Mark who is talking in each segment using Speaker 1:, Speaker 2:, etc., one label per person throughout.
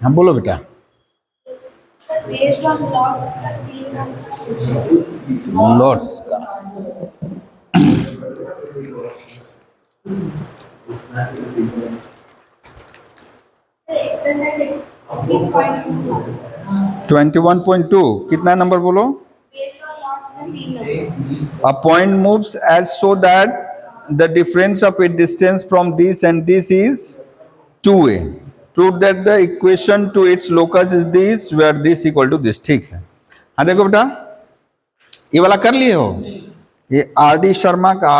Speaker 1: हाँ बोलो बेटा।
Speaker 2: बेस्ड ऑन लॉट्स का
Speaker 1: लॉट्स का
Speaker 2: एक्सरसाइज
Speaker 1: 21.2 कितना नंबर बोलो।
Speaker 2: बेस्ड ऑन लॉट्स का 3 number.
Speaker 1: A point moves as so that the difference of its distance from this and this is 2a. Prove that the equation to its locus is this, where this equal to this. ठीक है। हाँ देखो बेटा, ये वाला कर लिए हो। ये आर डी शर्मा का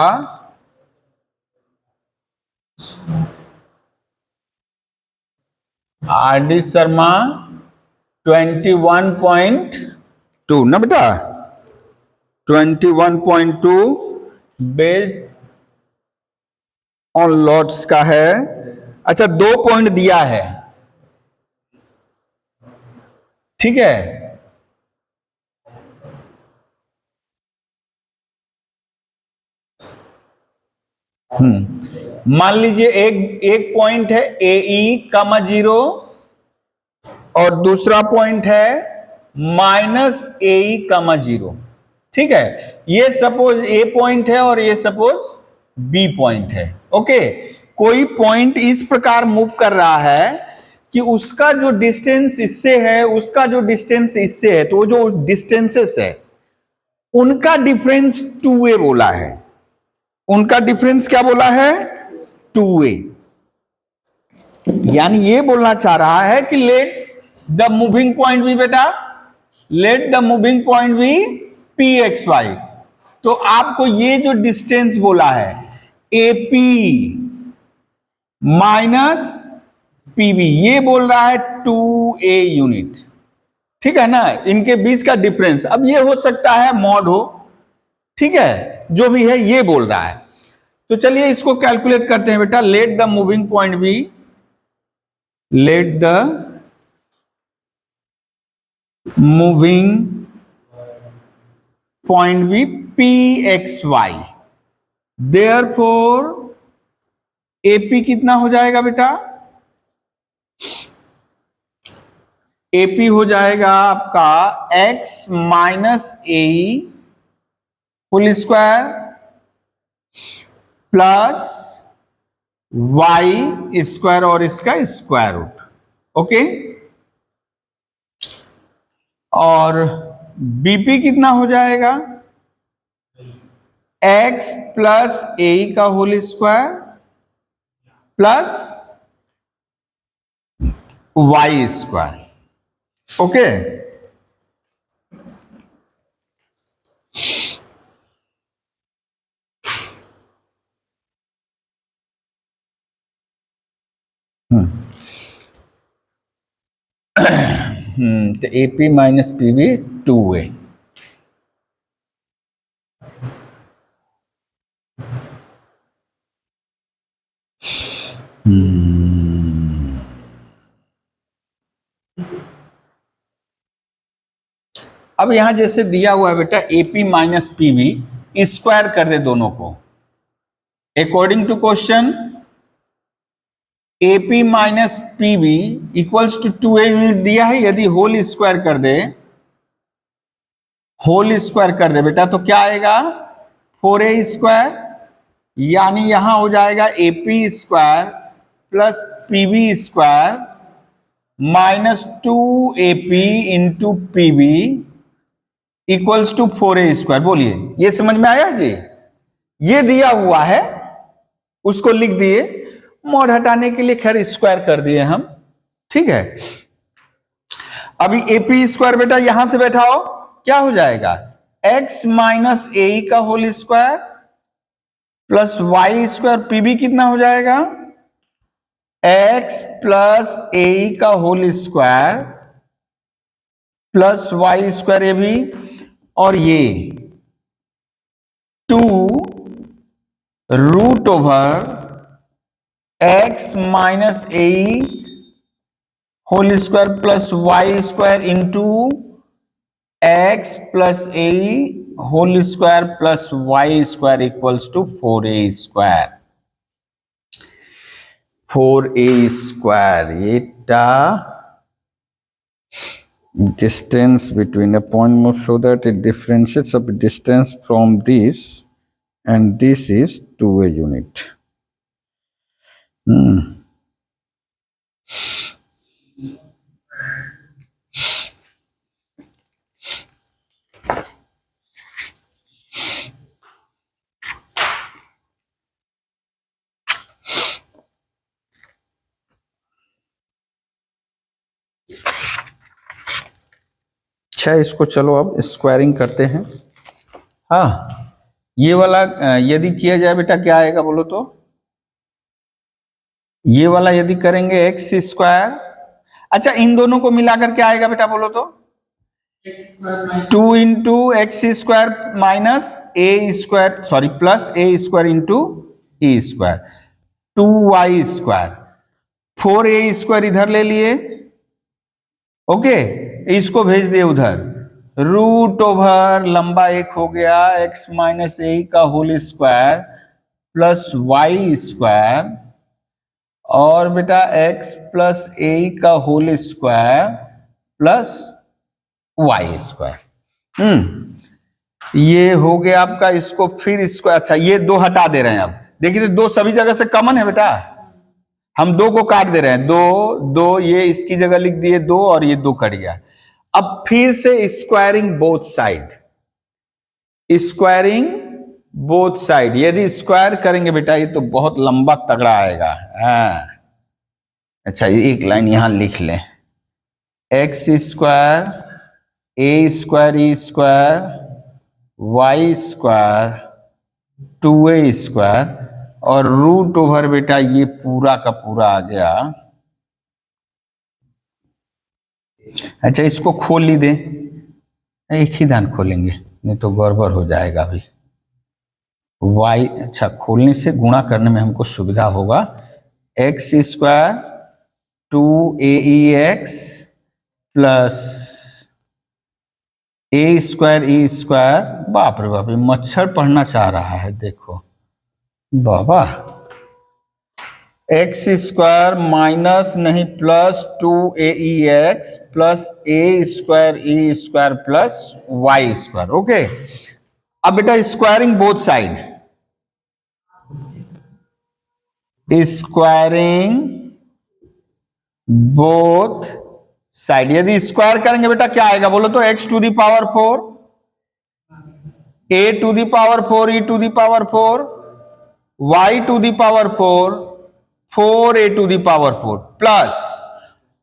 Speaker 1: आर डी शर्मा 21.2 ना बेटा, 21.2 बेस्ड ऑन लॉट्स का है। अच्छा 2 पॉइंट दिया है, ठीक है। मान लीजिए एक पॉइंट है ए ई कामा 0 और दूसरा पॉइंट है माइनस ए ई कामा 0, ठीक है। ये सपोज ए पॉइंट है और ये सपोज बी पॉइंट है। ओके, कोई पॉइंट इस प्रकार मूव कर रहा है कि उसका जो डिस्टेंस इससे है, उसका जो डिस्टेंस इससे है, तो वो जो डिस्टेंसेस है उनका डिफरेंस 2a बोला है। उनका डिफरेंस क्या बोला है? 2a। यानी ये बोलना चाह रहा है कि लेट द मूविंग पॉइंट भी बेटा, लेट द मूविंग पॉइंट भी pxy। तो आपको ये जो डिस्टेंस बोला है ap माइनस pb, ये बोल रहा है 2a यूनिट, ठीक है ना। इनके बीच का डिफरेंस, अब ये हो सकता है मॉड हो, ठीक है, जो भी है ये बोल रहा है। तो चलिए इसको कैलकुलेट करते हैं बेटा। Let the moving point B, let the moving point B pxy, therefore AP कितना हो जाएगा बेटा? AP हो जाएगा आपका x minus a whole square plus y square और इसका स्क्वायर रूट। ओके, और BP कितना हो जाएगा? x प्लस ए का whole square plus y square. Okay, तो AP माइनस PB 2a। अब यहां जैसे दिया हुआ है बेटा AP माइनस PB, स्क्वायर कर दे दोनों को। According to question AP minus PB equals to 2a unit दिया है। यदि होल स्क्वायर कर दे, होल स्क्वायर कर दे बेटा, तो क्या आएगा? 4a स्क्वायर, यानी यहां हो जाएगा AP square plus PB square minus 2AP into PB equals to 4a square. बोलिए, ये समझ में आया जी? ये दिया हुआ है, उसको लिख दिए, मॉड हटाने के लिए खैर स्क्वायर कर दिए हम, ठीक है। अभी AP स्क्वायर बेटा यहां से बैठाओ, क्या हो जाएगा? x माइनस ए का whole square plus y square, PB कितना हो जाएगा? x प्लस ए का whole square plus y square a भी, और ये 2 root over x minus a whole square plus y square into x plus a whole square plus Y square equals to 4a square. 4a square ये distance between a point move, so that it differentiates of distance from this and this is 2a unit. अच्छा, इसको चलो अब squaring करते हैं। हाँ, ये वाला यदि किया जाए बेटा क्या आएगा बोलो तो? ये वाला यदि करेंगे एक्स स्क्वायर, अच्छा इन दोनों को मिलाकर क्या आएगा बेटा बोलो तो? 2 into x square minus A square, sorry plus a square into e square, 2y square. 4a square इधर ले लिए, ओके, इसको भेज दिए उधर, रूट ओवर लंबा एक हो गया x माइनस ए का whole square plus Y square, और बेटा x प्लस ए का whole square plus Y square. ये हो गया आपका, इसको फिर स्क्वायर, अच्छा ये दो हटा दे रहे हैं। अब देखिए दो सभी जगह से कॉमन है बेटा, हम दो को काट दे रहे हैं, दो दो, ये इसकी जगह लिख दिए दो और ये दो कट गया। अब फिर से squaring both side, squaring both side, यदि स्क्वायर करेंगे बेटा ये तो बहुत लंबा तगड़ा आएगा। हाँ अच्छा, एक लाइन यहां लिख लें, x square a square E square Y square 2a square, और रूट ओवर बेटा ये पूरा का पूरा आ गया। अच्छा इसको खोल ली दे, एक ही दान खोलेंगे नहीं तो गड़बड़ हो जाएगा अभी। y, अच्छा खोलने से गुणा करने में हमको सुविधा होगा। X square 2aex plus a square E square, बाप रे बाप, ये मच्छर पढ़ना चाह रहा है देखो बाबा, एक्स स्क्वायर माइनस नहीं plus 2aex plus a square E square plus Y square. Okay, अब बेटा squaring both side, squaring both side, यदि स्क्वायर करेंगे बेटा क्या आएगा बोलो तो? x to the power 4 a to the power 4 e to the power 4 y to the power 4 4a to the power 4 plus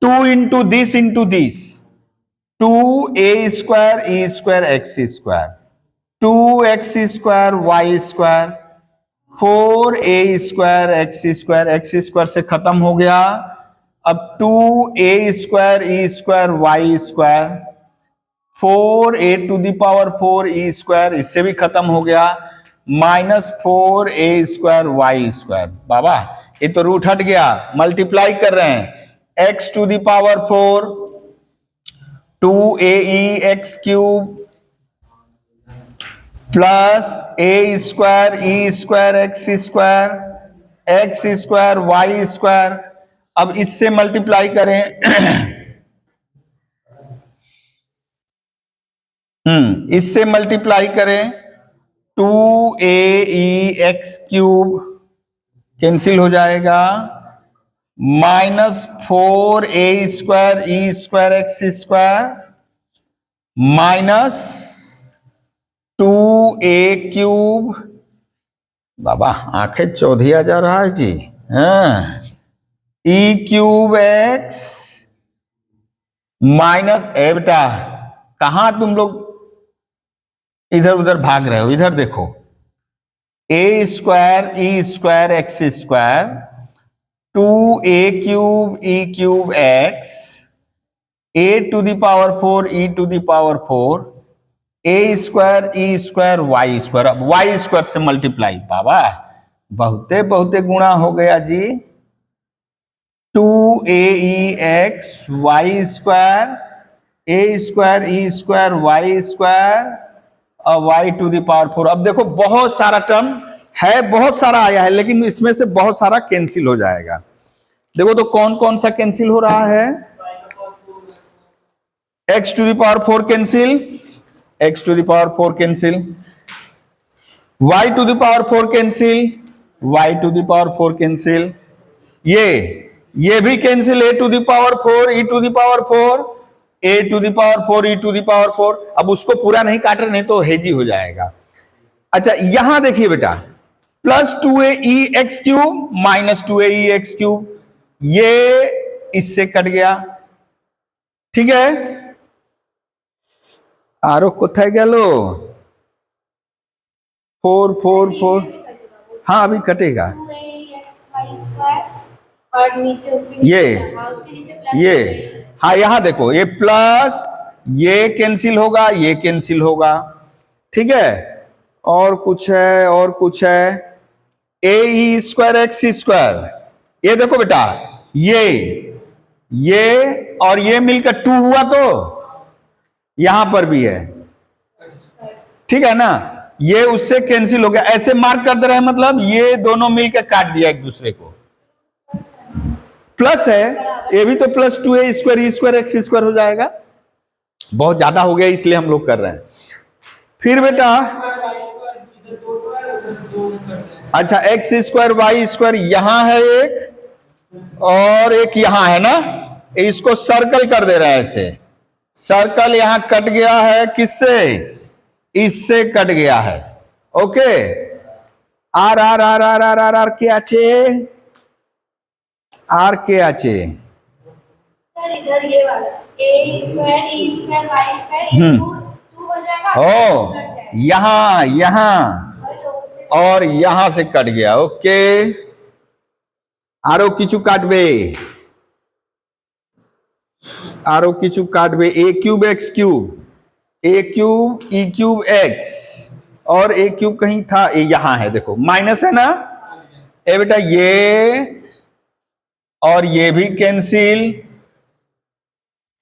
Speaker 1: 2 into this 2a square e square x square 2x square y square 4a square x square से खत्म हो गया। अब 2a square E square Y square 4a to the power 4 e square, इससे भी खत्म हो गया, minus 4a square Y square. बाबा ये तो रूट हट गया, मल्टीप्लाई कर रहे हैं, x to the power 4 2aex cube plus a square E square x square Y square. अब इससे मल्टीप्लाई करें इससे मल्टीप्लाई करें, 2aex क्यूब कैंसिल हो जाएगा, माइनस 4a स्क्वायर ई square x square minus 2a cube, बाबा आंखें चौधिया जा रहा है जी, हाँ, ई क्यूब एक्स माइनस, ए बेटा कहां तुम लोग इधर उधर भाग रहे हो, इधर देखो, a square E square x square 2a cube e cube x a to the power 4 e to the power 4 a square E square Y square, अब वाई स्क्वायर से मल्टीप्लाई, बाबा बहुते बहुते गुणा हो गया जी, 2aex y square a square E square Y square और वाई टू द पावर 4। अब देखो बहुत सारा टर्म है, बहुत सारा आया है, लेकिन इसमें से बहुत सारा कैंसिल हो जाएगा। देखो तो कौन कौन सा कैंसिल हो रहा है? x to the power 4 cancel, x to the power 4 cancel, y to the power 4 cancel, y to the power 4 cancel, ये भी cancel, a to the power 4 e to the power 4, a to the power 4 e to the power 4। अब उसको पूरा नहीं काट रहे, नहीं तो हेजी हो जाएगा। अच्छा यहां देखिए बेटा, plus 2a e x cube minus 2a e x cube, ये इससे कट गया, ठीक है। आरो कोথায় গেল? 4 4 4, हाँ अभी कटेगा।
Speaker 2: 2ax और नीचे उसके
Speaker 1: ये
Speaker 2: उसके नीचे प्लस
Speaker 1: ये हाँ यहां देखो, ये प्लस ये कैंसिल होगा, ये कैंसिल होगा, ठीक है। और कुछ है, और कुछ है, ए ई स्क्वायर एक्स स्क्वायर, ये देखो बेटा, ये और ये मिलकर 2 हुआ, तो यहां पर भी है, ठीक है ना। ये उससे कैंसिल हो गया, ऐसे मार्क कर दे रहे हैं, मतलब ये दोनों मिलकर काट दिया एक दूसरे को। प्लस है, ये भी तो प्लस 2a स्क्वायर ई स्क्वायर एक्स स्क्वायर हो जाएगा। बहुत ज्यादा हो गया इसलिए हम लोग कर रहे हैं। फिर बेटा अच्छा, एक्स स्क्वायर वाई स्क्वायर यहां है एक, और एक यहां है ना, इसको सर्कल कर दे रहा है ऐसे। सर्कल यहां कट गया है, किससे? इससे कट गया है, okay. R R R R R R R के आचे, आर के आचे
Speaker 2: सर इधर ये वाला a square e square y square ये 2 हो जाएगा,
Speaker 1: ओ यहां और यहां से कट गया, ओके। आरो किचु काटबे, आरो किचु काटबे, ए क्यूब एक्स क्यूब, ए क्यूब ई क्यूब एक्स, और ए क्यूब कहीं था, ए यहां है, देखो माइनस है ना, ए बेटा ये और ये भी कैंसिल,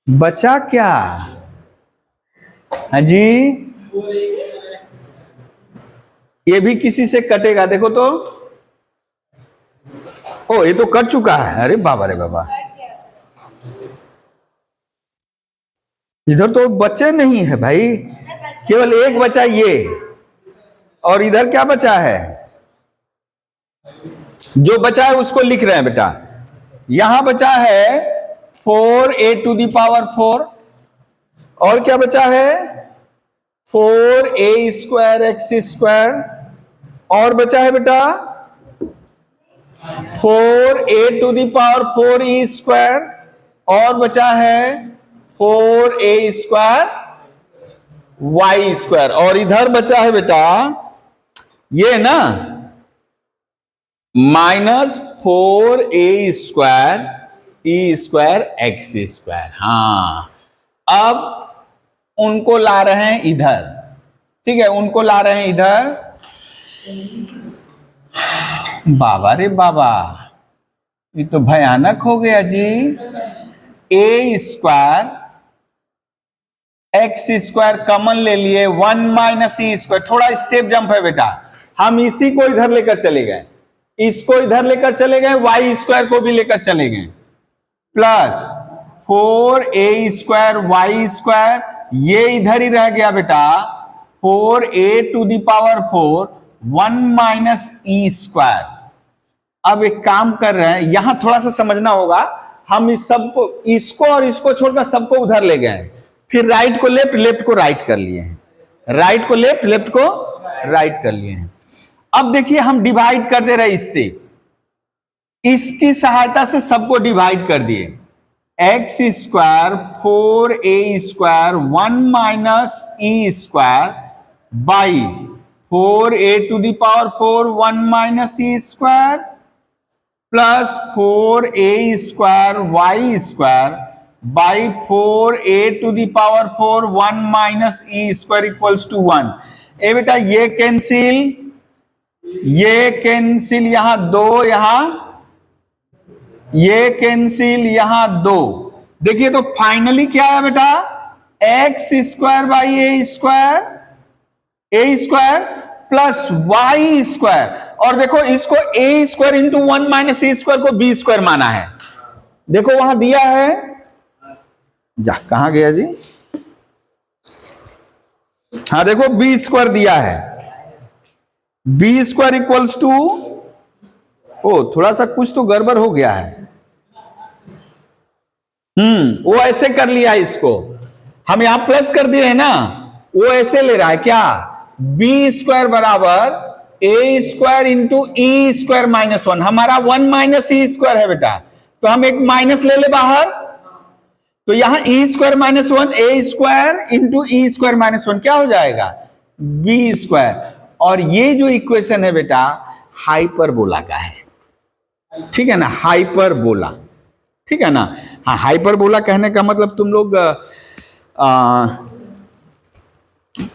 Speaker 1: बचा क्या? हाँ जी, ये भी किसी से कटेगा, देखो तो, ओ ये तो कट चुका है, अरे बाबा रे बाबा, इधर तो बचे नहीं है भाई, केवल एक बचा ये, और इधर क्या बचा है? जो बचा है उसको लिख रहे हैं बेटा। यहां बचा है 4a टू द पावर 4, और क्या बचा है? 4a स्क्वायर एक्स स्क्वायर, और बचा है बेटा 4a to the power 4 e square, और बचा है 4a स्क्वायर y स्क्वायर, और इधर बचा है बेटा ये ना माइनस 4a स्क्वायर ई स्क्वायर एक्स स्क्वायर। हाँ, अब उनको ला रहे हैं इधर, ठीक है, उनको ला रहे हैं इधर। बाबा रे बाबा, ये तो भयानक हो गया जी। ए स्क्वायर एक्स स्क्वायर कॉमन ले लिए, 1 माइनस ई स्क्वायर, थोड़ा स्टेप जंप है बेटा, हम इसी को इधर लेकर चले गए, इसको इधर लेकर चले गए, वाई स्क्वायर को भी लेकर चले गए, plus 4a square Y square, ये इधर ही रह गया बेटा, 4a to the power 4 1 minus E square. अब एक काम कर रहे हैं, यहां थोड़ा सा समझना होगा, हम इस सबको, इसको और इसको छोड़कर सबको उधर ले गए, फिर राइट को लेफ्ट, लेफ्ट को राइट कर लिए हैं, राइट को लेफ्ट, लेफ्ट को राइट कर लिए हैं। अब देखिए हम डिवाइड कर दे रहे इससे, इसकी सहायता से सबको डिवाइड कर दिए, X square 4a square 1 minus E square by 4a to the power 4 1 minus E square plus 4a square Y square by 4a to the power 4 1 minus E square equals to 1। ए बेटा ये cancel, यहां 2, यहां ये cancel, यहां 2। देखिए तो finally क्या है बेटा, X square by A square plus Y square, और देखो इसको A square into 1 minus A square को बी स्क्वायर माना है। देखो वहां दिया है, जा कहां गया जी, हाँ देखो बी स्क्वायर दिया है, बी स्क्वायर इक्वल्स टू, ओ थोड़ा सा कुछ तो गड़बड़ हो गया है। वो ऐसे कर लिया है, इसको हम यहां प्लस कर दिए है ना, वो ऐसे ले रहा है क्या, बी स्क्वायर बराबर ए square into e square minus 1, हमारा 1 माइनस ई स्क्वायर है बेटा, तो हम एक माइनस ले ले बाहर, तो यहां ई स्क्वायर माइनस 1 ए square into e square minus 1 क्या हो जाएगा, बी स्क्वायर। और ये जो इक्वेशन है बेटा हाइपरबोला का है, ठीक है ना, हाइपरबोला, ठीक है ना। हाँ, हाइपरबोला कहने का मतलब तुम लोग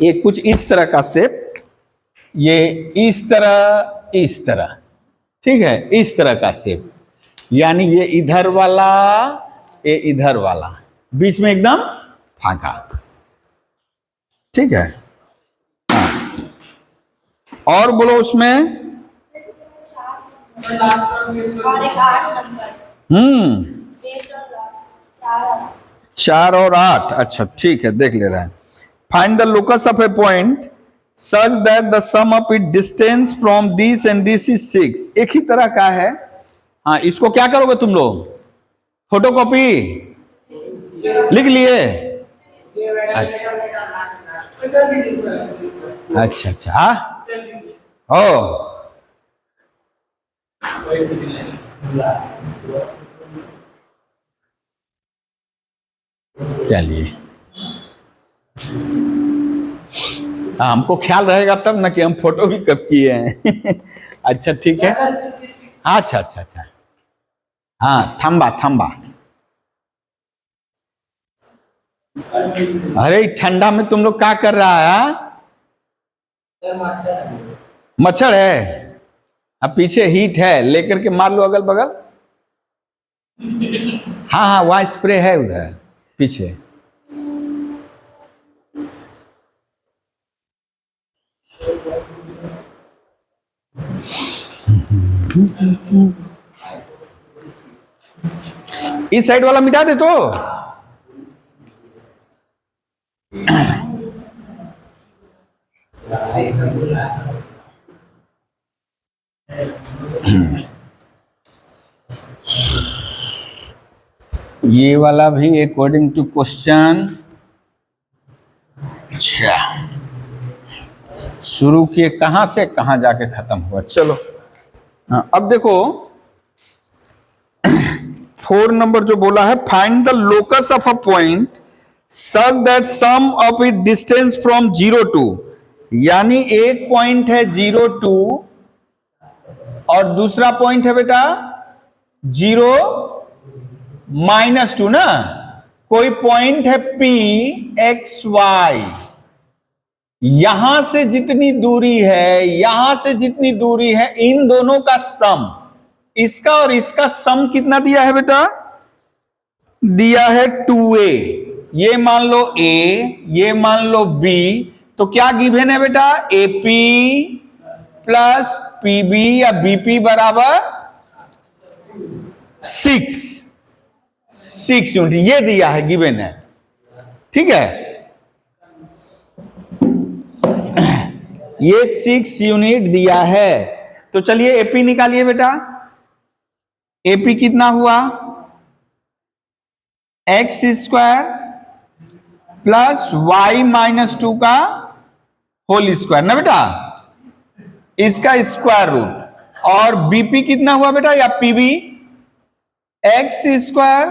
Speaker 1: ये कुछ इस तरह का शेप, ये इस तरह, ठीक है, इस तरह का शेप, यानी ये इधर वाला, ये इधर वाला, बीच में एकदम फांका, ठीक है। हाँ। और बोलो उसमें,
Speaker 2: और एक 8 नंबर,
Speaker 1: 4 और 8, अच्छा ठीक है, देख ले रहे हैं। Find the locus of a point such that the sum of it distance from this and this is 6, एक ही तरह का है। हाँ, इसको क्या करोगे तुम लोग, फोटोकॉपी लिख लिए, अच्छा अच्छा अच्छा, हाँ ओ चलिए, हमको ख्याल रहेगा तब ना कि हम फोटो भी कब किए हैं। अच्छा ठीक है, अच्छा अच्छा अच्छा, हाँ थम्बा, अरे ठंडा में तुम लोग क्या कर रहा है, मच्छर है, अब पीछे हीट है, लेकर के मार लो अगल बगल। हाँ हाँ, वहाँ स्प्रे है उधर पीछे। इस साइड वाला मिटा दे तो, ये वाला भी अकॉर्डिंग टू क्वेश्चन। अच्छा, शुरू किए कहां से कहां जाके खत्म हुआ, चलो। हाँ, अब देखो 4 नंबर जो बोला है, find the locus of a point such that sum of it distance from 0 to, यानी एक पॉइंट है 0 to और दूसरा पॉइंट है बेटा 0 -2 ना, कोई पॉइंट है P x y, यहां से जितनी दूरी है, यहां से जितनी दूरी है, इन दोनों का सम, इसका और इसका सम कितना दिया है बेटा, दिया है 2a, ये मान लो a, ये मान लो b, तो क्या गिवन है बेटा, AP प्लस PB या BP बराबर 6 यूनिट, ये दिया है, गिवन है, ठीक है, ये 6 यूनिट दिया है। तो चलिए एपी निकालिए बेटा, एपी कितना हुआ, एक्स स्क्वायर प्लस वाई -2 का होल स्क्वायर ना बेटा, इसका स्क्वायर रूट, और बीपी कितना हुआ बेटा, या पीबी एक्स स्क्वायर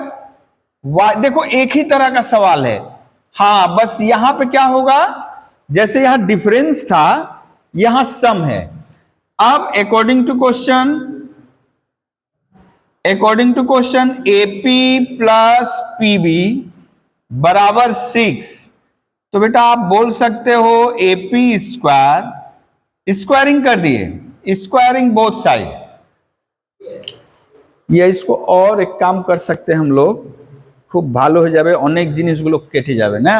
Speaker 1: वाई, देखो एक ही तरह का सवाल है। हाँ, बस यहां पे क्या होगा, जैसे यहां डिफरेंस था, यहां सम है। अब according to question AP plus PB बराबर 6, तो बेटा आप बोल सकते हो एपी स्क्वायर, स्क्वायरिंग कर दिए, स्क्वायरिंग बोथ साइड, या इसको और एक काम कर सकते हैं हम लोग, খুব ভালো হয়ে যাবে, অনেক জিনিসগুলো কেটে যাবে না,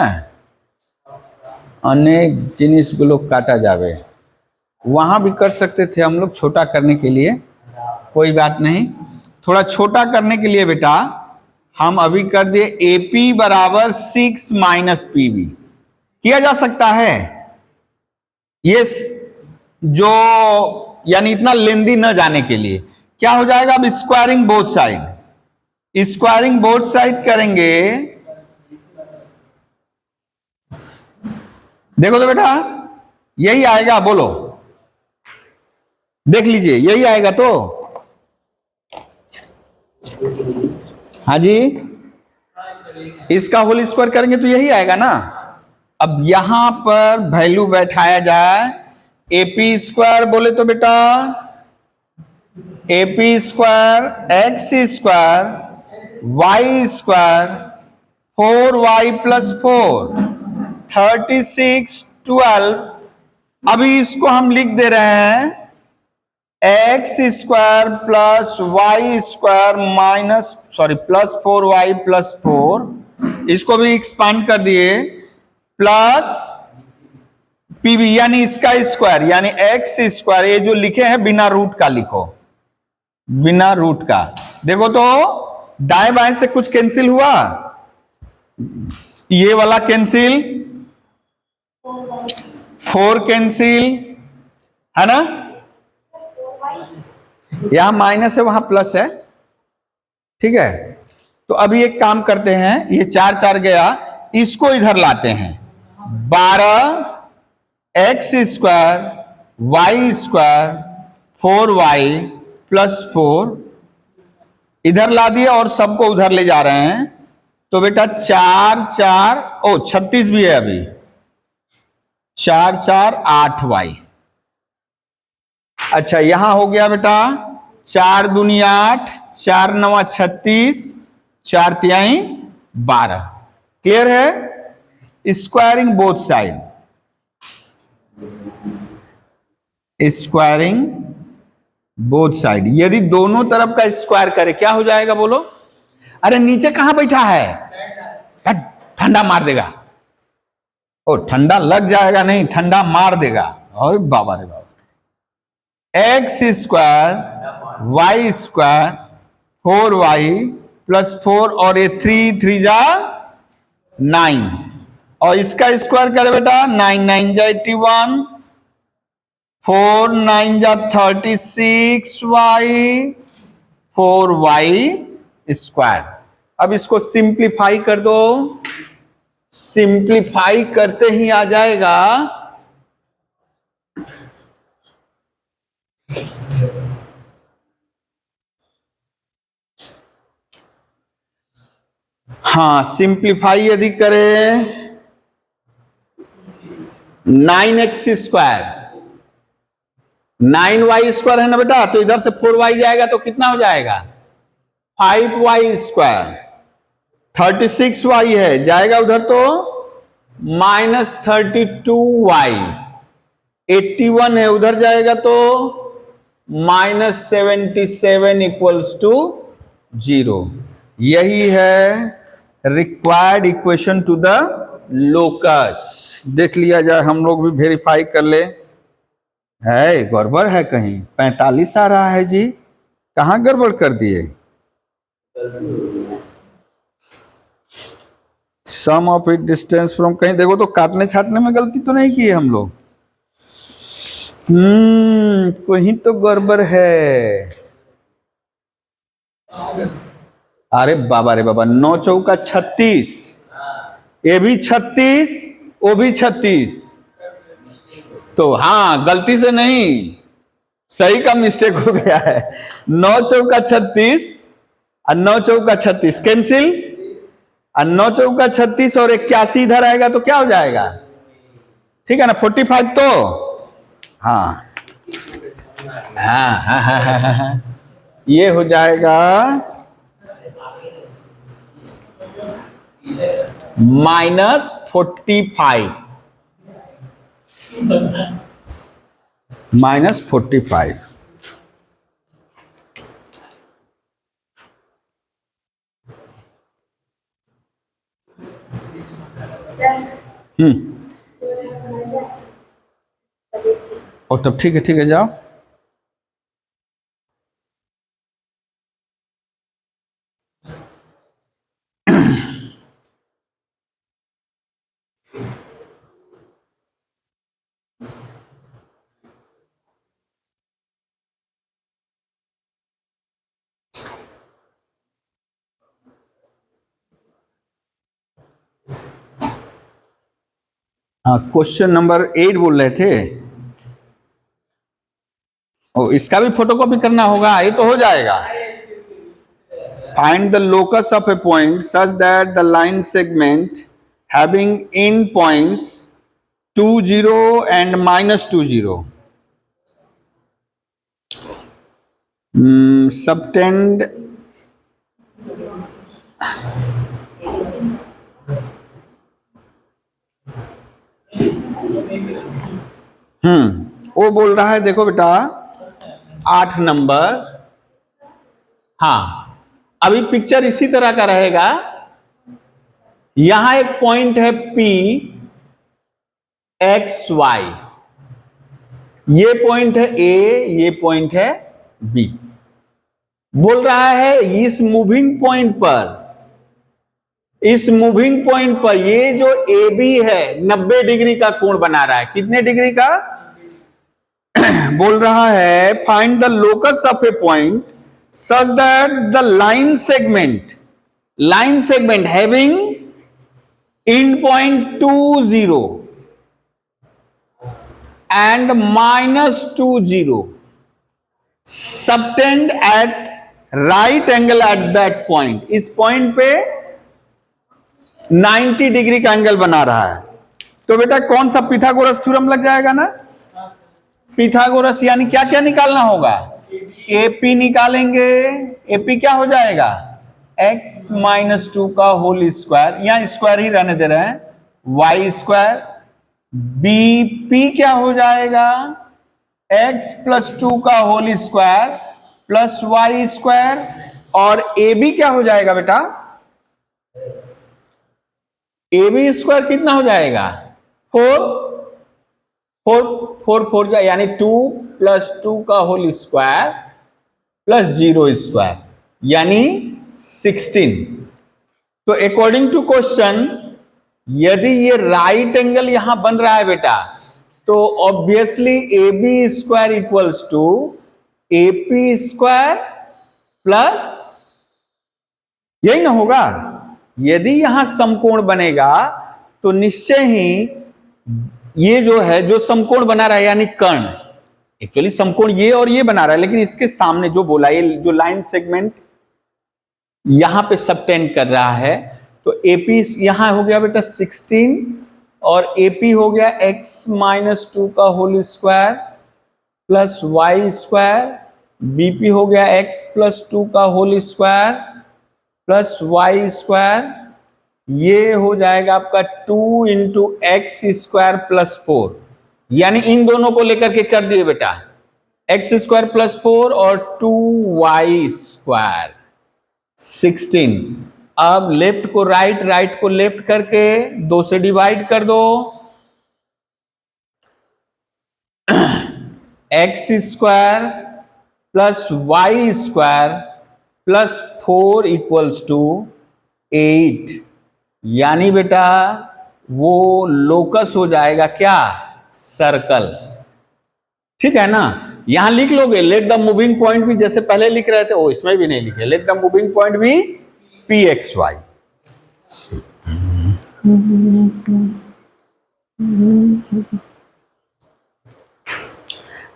Speaker 1: अनेक জিনিসগুলো काटा जावे। वहां भी कर सकते थे हम लोग छोटा करने के लिए, कोई बात नहीं। थोड़ा छोटा करने के लिए बेटा हम अभी कर दिए AP बराबर 6 माइनस PB, किया जा सकता है ये जो, यानी इतना लेंदी न जाने के लिए क्या हो जाएगा। अब squaring both side, squaring both side करेंगे। देखो तो बेटा यही आएगा, बोलो देख लीजिए यही आएगा तो, हाँ जी, इसका होल स्क्वायर करेंगे तो यही आएगा ना। अब यहां पर वैल्यू बैठाया जाए, AP स्क्वायर बोले तो बेटा AP square x square y square 4y plus 4 36 12। अभी इसको हम लिख दे रहे हैं X square plus Y square minus plus 4y plus 4, इसको भी एक्सपांड कर दिए, प्लस PB यानी इसका स्क्वायर यानी एक्स स्क्वायर, ये जो लिखे हैं बिना रूट का लिखो, बिना रूट का। देखो तो दाएं बाएं से कुछ कैंसिल हुआ, ये वाला कैंसिल, 4 कैंसिल है ना, यहां माइनस है वहां प्लस है, ठीक है। तो अभी एक काम करते हैं, ये 4 4 गया, इसको इधर लाते हैं, 12 x square Y square 4y plus 4 इधर ला दिए और सबको उधर ले जा रहे हैं। तो बेटा 4 4 36 भी है अभी, 4 4 8y। अच्छा यहां हो गया बेटा 4 दूनी 8, 4 9 36, 4 तिहाई 12। क्लियर है। Squaring both side, squaring both side, यदि दोनों तरफ का स्क्वायर करे क्या हो जाएगा बोलो। अरे नीचे कहां बैठा है, ठंडा मार देगा, ओ ठंडा लग जाएगा नहीं, ठंडा मार देगा। और बाबा रे बाबा, x square Y square 4y plus 4 और ये 3 3 जा 9, और इसका स्क्वायर करे बेटा 9 9 जा 81, 4 9 जा 36y 4y स्क्वायर। अब इसको सिंप्लीफाई कर दो, सिंप्लीफाई करते ही आ जाएगा हाँ, सिंप्लीफाई यदि करें 9x स्क्वायर 9y स्क्वायर है ना बेटा, तो इधर से 4y जाएगा तो कितना हो जाएगा 5y स्क्वायर, 36y है जाएगा उधर तो माइनस 32y, 81 है उधर जाएगा तो माइनस 77 इक्वल्स टू 0। यही है required equation two the locus. देख लिया जाए, हम लोग भी वेरीफाई कर ले, है गड़बड़ है कहीं, 45 आ रहा है जी, कहां गड़बड़ कर दिए। सम ऑफ इट डिस्टेंस फ्रॉम, कहीं देखो तो काटने छाटने में गलती तो नहीं की है हम लोग, कहीं तो गड़बड़ है। अरे बाबा रे बाबा, 9 चौका 36, ये भी 36 वो भी 36, तो हाँ गलती से नहीं, सही का मिस्टेक हो गया है। 9 चौका 36 और 9 चौका 36 कैंसिल, और 9 चौका 36 और 81 इधर आएगा तो क्या हो जाएगा, ठीक है ना 45। तो हाँ हाँ हाँ हाँ हाँ हाँ, ये हो जाएगा -45, -45। और तब ठीक है जाओ। हाँ, क्वेश्चन नंबर 8 बोल रहे थे। ओ, इसका भी फोटोकॉपी करना होगा, ये तो हो जाएगा। Find the locus of a point such that the line segment having in points 20 and -20 subtend वो बोल रहा है, देखो बेटा 8 नंबर। हाँ, अभी पिक्चर इसी तरह का रहेगा। यहां एक पॉइंट है P x y, ये पॉइंट है A, ये पॉइंट है B। बोल रहा है इस मूविंग पॉइंट पर ये जो AB है 90 डिग्री का कोण बना रहा है। कितने डिग्री का? बोल रहा है find the locus of a point such that the line segment having in point 20 and -20 subtend at right angle at that point। इस पॉइंट पे 90 डिग्री का एंगल बना रहा है। तो बेटा कौन सा पिथागोरस थ्योरम लग जाएगा ना? पिथागोरस यानी क्या क्या निकालना होगा? AP निकालेंगे। AP क्या हो जाएगा? x-2 का होल स्क्वायर, यहां स्क्वायर ही रहने दे रहे हैं, y²। BP क्या हो जाएगा? x+2 का होल स्क्वायर प्लस y²। और AB क्या हो जाएगा बेटा? AB² कितना हो जाएगा? 4 यानी 2+2 का होल स्क्वायर प्लस 0² यानी 16। तो अकॉर्डिंग टू क्वेश्चन यदि ये राइट एंगल यहां बन रहा है बेटा, तो obviously AB² equals to AP² plus, यही ना होगा। यदि यहां समकोण बनेगा तो निश्चय ही ये जो है, जो समकोण बना रहा है यानी कर्ण, एक्चुअली समकोण ये और ये बना रहा है, लेकिन इसके सामने जो बोला, ये जो लाइन सेगमेंट यहां पे सबटेंड कर रहा है, तो AP यहां हो गया बेटा 16 और AP हो गया x-2 का whole square plus y²। BP हो गया x+2 का होल स्क्वायर प्लस y²। ये हो जाएगा आपका 2 × x² प्लस 4, यानी इन दोनों को लेकर के कर दिए बेटा, x² प्लस 4 और 2y²। 16। अब लेफ्ट को राइट, राइट को लेफ्ट करके 2 से डिवाइड कर दो। x² plus y² plus 4 equals to 8, यानी बेटा वो लोकस हो जाएगा क्या? सर्कल। ठीक है ना? यहां लिख लोगे लेट द मूविंग पॉइंट भी, जैसे पहले लिख रहे थे, वो इसमें भी नहीं लिखे, लेट द मूविंग पॉइंट भी PXY।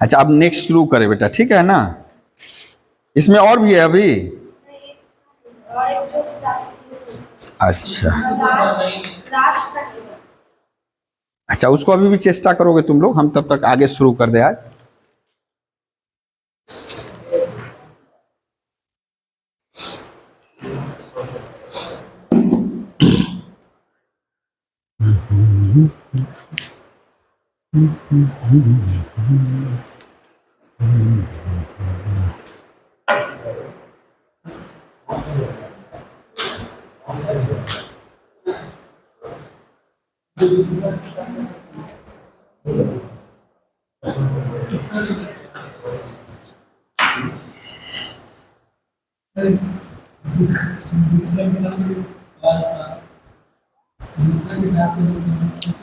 Speaker 1: अच्छा, अब नेक्स्ट शुरू करें बेटा, ठीक है ना? इसमें और भी है अभी। अच्छा अच्छा, उसको अभी भी चेष्टा करोगे तुम लोग, हम तब तक आगे शुरू कर दे आज।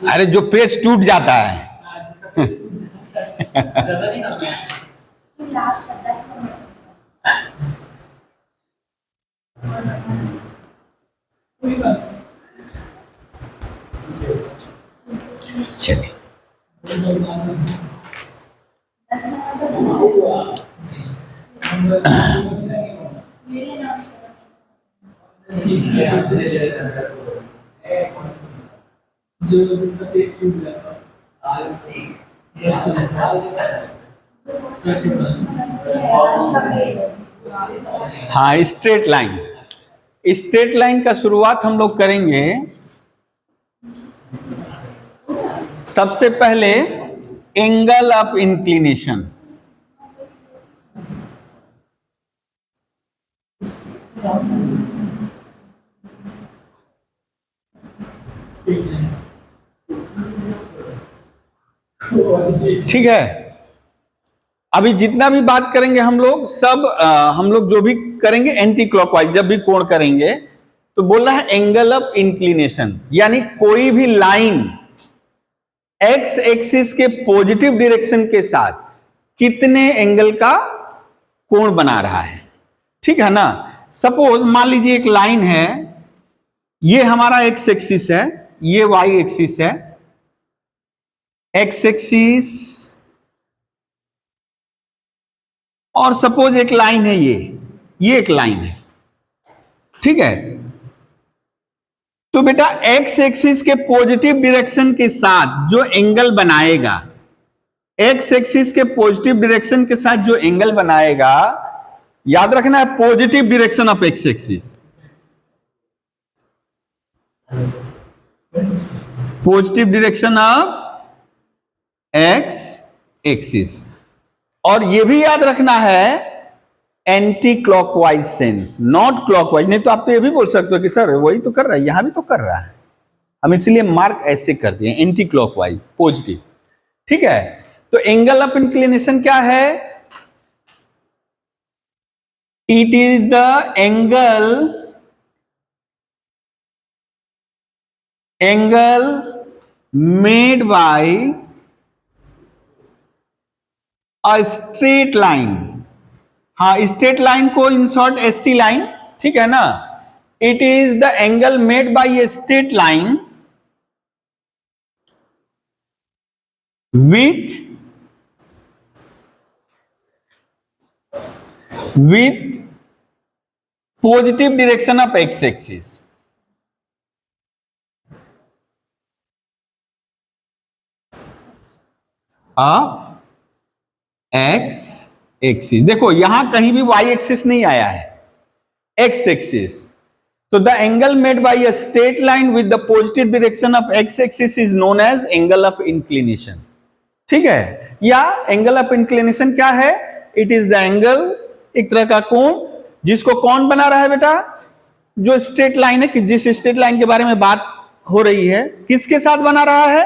Speaker 1: अरे जो पेज टूट जाता है चलिए हाँ, स्ट्रेट लाइन। स्ट्रेट लाइन का शुरुआत हम लोग करेंगे सबसे पहले एंगल ऑफ इंक्लिनेशन। ठीक है, अभी जितना भी बात करेंगे हम लोग सब हम लोग जो भी करेंगे एंटी क्लॉकवाइज, जब भी कोण करेंगे तो बोल रहा है एंगल ऑफ इंक्लिनेशन, यानी कोई भी लाइन एक्स एक्सिस के पॉजिटिव डायरेक्शन के साथ कितने एंगल का कोण बना रहा है। ठीक है ना। सपोज मान लीजिए एक लाइन है, ये हमारा एक्स एक्सिस है, ये वाई एक्सिस है, एक्स एक्सिस, और सपोज एक लाइन है, ये एक लाइन है। ठीक है, तो बेटा एक्स एक्सिस के पॉजिटिव डायरेक्शन के साथ जो एंगल बनाएगा, एक्स एक्सिस के पॉजिटिव डायरेक्शन के साथ जो एंगल बनाएगा, याद रखना है positive direction of x axis, positive direction of x axis. और यह भी याद रखना है anti clockwise sense, not clockwise. नहीं तो आप तो ये भी बोल सकते हो कि सर वही तो कर रहा है, यहां भी तो कर रहा है, हम इसलिए मार्क ऐसे कर दिए एंटी क्लॉकवाइज पॉजिटिव। ठीक है, तो एंगल ऑफ इंक्लिनेशन क्या है? It is the angle made by a straight line. हाँ, स्ट्रेट लाइन को इन शॉर्ट एसटी लाइन, ठीक है ना। It is the angle made bye a straight line with positive direction of x axis। x axis, देखो यहां कहीं भी y axis नहीं आया है, x एक्सिस। तो the angle made by a straight line with the positive direction of x axis is known as angle of inclination. ठीक है, या एंगल ऑफ इंक्लिनेशन क्या है? इट इज द एंगल, एक तरह का कोण, जिसको कौन बना रहा है बेटा? जो स्ट्रेट लाइन है, कि जिस स्ट्रेट लाइन के बारे में बात हो रही है, किसके साथ बना रहा है?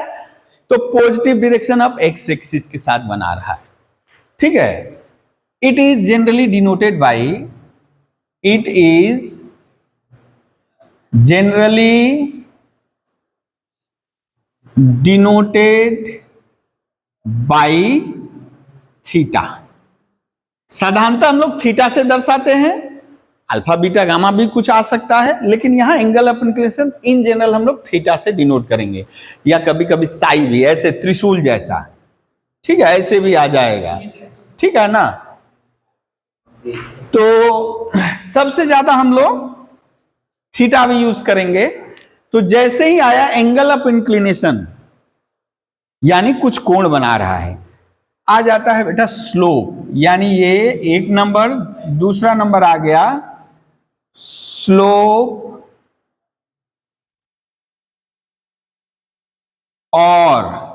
Speaker 1: तो positive direction of x axis के साथ बना रहा है। ठीक है, it is generally denoted bye, it is generally denoted by theta. साधारणतः हम लोग थीटा से दर्शाते हैं, अल्फा बीटा गामा भी कुछ आ सकता है, लेकिन यहां angle of inclination in general हम लोग थीटा से डिनोट करेंगे, या कभी कभी साई भी, ऐसे त्रिशूल जैसा। ठीक है, ऐसे भी आ जाएगा। ठीक है ना। तो सबसे ज्यादा हम लोग थीटा भी यूज करेंगे। तो जैसे ही आया एंगल ऑफ इंक्लिनेशन, यानी कुछ कोण बना रहा है, आ जाता है बेटा स्लोप, यानी ये एक नंबर, दूसरा नंबर आ गया स्लोप और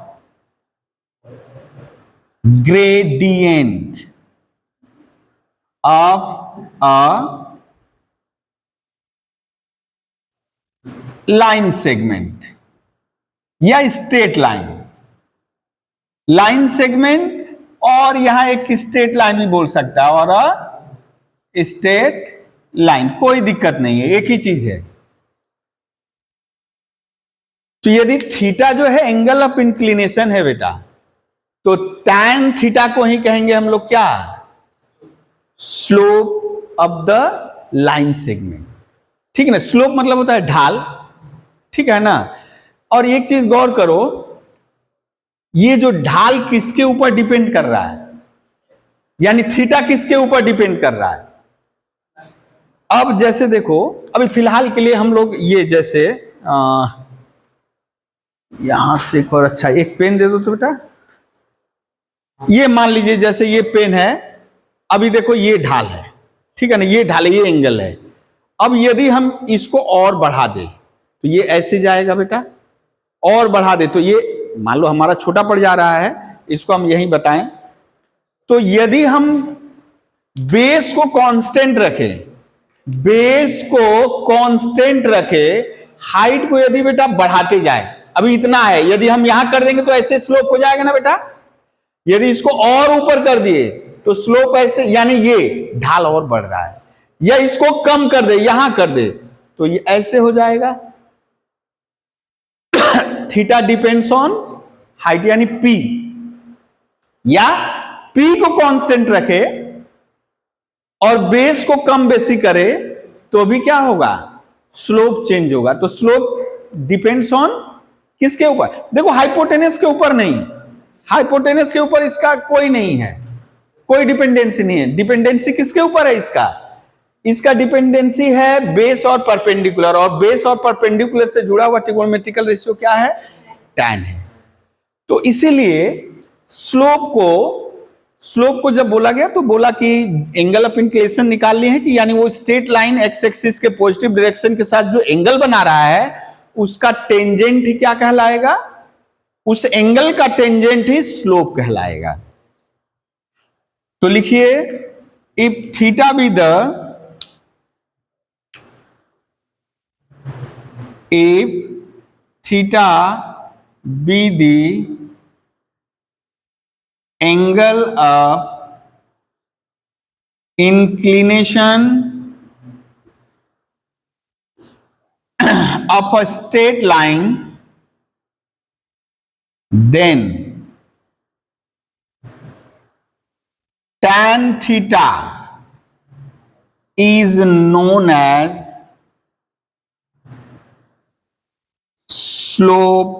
Speaker 1: gradient of a line segment या स्ट्रेट लाइन। लाइन सेगमेंट और यहां एक स्ट्रेट लाइन भी बोल सकता है, और स्ट्रेट लाइन, कोई दिक्कत नहीं है, एक ही चीज है। तो यदि थीटा जो है एंगल ऑफ इंक्लिनेशन है बेटा, तो tan थीटा को ही कहेंगे हम लोग क्या, slope of the line segment. ठीक है ना, स्लोप मतलब होता है ढाल, ठीक है ना। और एक चीज गौर करो, ये जो ढाल किसके ऊपर डिपेंड कर रहा है, यानी थीटा किसके ऊपर डिपेंड कर रहा है। अब जैसे देखो, अभी फिलहाल के लिए हम लोग ये जैसे यहां से एक और अच्छा एक पेन दे दो तो बेटा, ये मान लीजिए जैसे ये पेन है, अभी देखो ये ढाल है, ठीक है ना, ये ढाल है, ये एंगल है। अब यदि हम इसको और बढ़ा दें तो ये ऐसे जाएगा बेटा, और बढ़ा दे तो ये मान लो हमारा छोटा पड़ जा रहा है, इसको हम यही बताएं। तो यदि हम बेस को कांस्टेंट रखें, बेस को कांस्टेंट रखें, हाइट को यदि बेटा बढ़ाते जाए, अभी इतना है, यदि हम यहां कर देंगे तो ऐसे स्लोप हो जाएगा ना बेटा, यदि इसको और ऊपर कर दिए तो स्लोप ऐसे, यानी ये ढाल और बढ़ रहा है, या इसको कम कर दे, यहां कर दे तो ये ऐसे हो जाएगा। थीटा डिपेंड्स ऑन हाइट, यानी पी, या पी को कांस्टेंट रखे और बेस को कम बेसी करे तो भी क्या होगा, स्लोप चेंज होगा। तो स्लोप डिपेंड्स ऑन किसके ऊपर, देखो हाइपोटेनस के ऊपर नहीं, हाइपोटेनस के ऊपर इसका कोई नहीं है, कोई डिपेंडेंसी नहीं है। डिपेंडेंसी किसके ऊपर है इसका, इसका डिपेंडेंसी है बेस और परपेंडिकुलर, और बेस और परपेंडिकुलर से जुड़ा हुआ ट्रिगोनोमेट्रिकल रेशियो क्या है, tan है। तो इसीलिए स्लोप को जब बोला गया तो बोला कि एंगल ऑफ इंक्लिनेशन निकाल लिए हैं कि यानी वो स्ट्रेट लाइन एक्स एक्सिस के पॉजिटिव डायरेक्शन के साथ जो एंगल बना रहा है उसका टेंजेंट ही क्या कहलाएगा, उस एंगल का टेंजेंट ही स्लोप कहलाएगा। तो लिखिए, if theta be the, if theta be the angle of inclination of a straight line, then tan theta is known as slope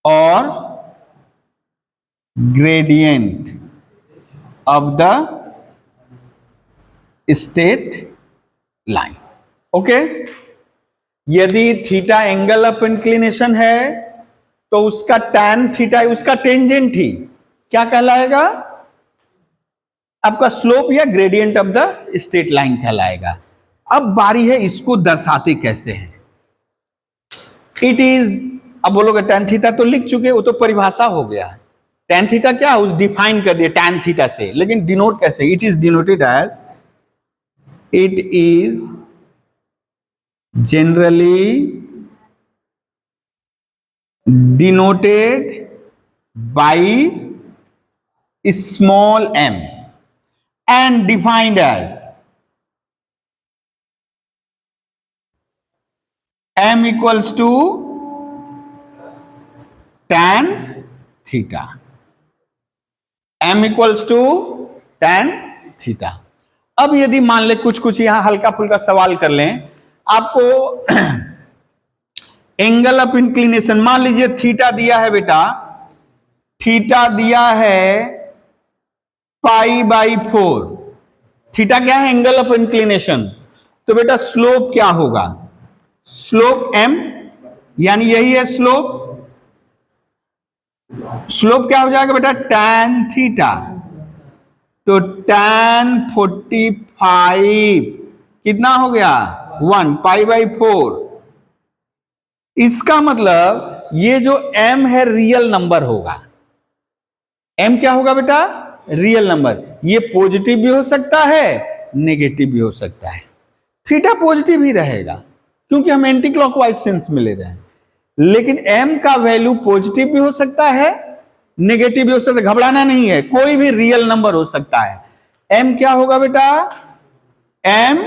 Speaker 1: और gradient of the straight line। Okay, यदि theta angle of inclination है तो उसका tan theta, उसका tangent ही क्या कहलाएगा, आपका slope या gradient of the straight line कहलाएगा। अब बारी है इसको दर्शाते कैसे हैं। इट इज, अब बोलोगे tan थीटा तो लिख चुके, वो तो परिभाषा हो गया। tan थीटा क्या, उस डिफाइन कर दिया tan थीटा से, लेकिन डिनोट कैसे, it is denoted as, it is generally denoted by small m and defined as m equals to tan theta, m equals to tan theta. अब यदि मान ले कुछ यहां हल्का फुल्का सवाल कर लें, आपको एंगल ऑफ इंक्लिनेशन मान लीजिए थीटा दिया है बेटा, थीटा दिया है π/4, थीटा क्या है, एंगल ऑफ इंक्लिनेशन। तो बेटा स्लोप क्या होगा, स्लोप m, यानी यही है स्लोप। स्लोप क्या हो जाएगा बेटा, tan थीटा। तो tan 45 कितना हो गया, 1 π/4। इसका मतलब ये जो m है रियल नंबर होगा। m क्या होगा बेटा, रियल नंबर। ये पॉजिटिव भी हो सकता है, नेगेटिव भी हो सकता है। थीटा पॉजिटिव ही रहेगा क्योंकि हम एंटी क्लॉकवाइज सेंस में ले रहे हैं, लेकिन m का वैल्यू पॉजिटिव भी हो सकता है, नेगेटिव भी हो सकता है, घबराना नहीं है, कोई भी रियल नंबर हो सकता है। m क्या होगा बेटा? m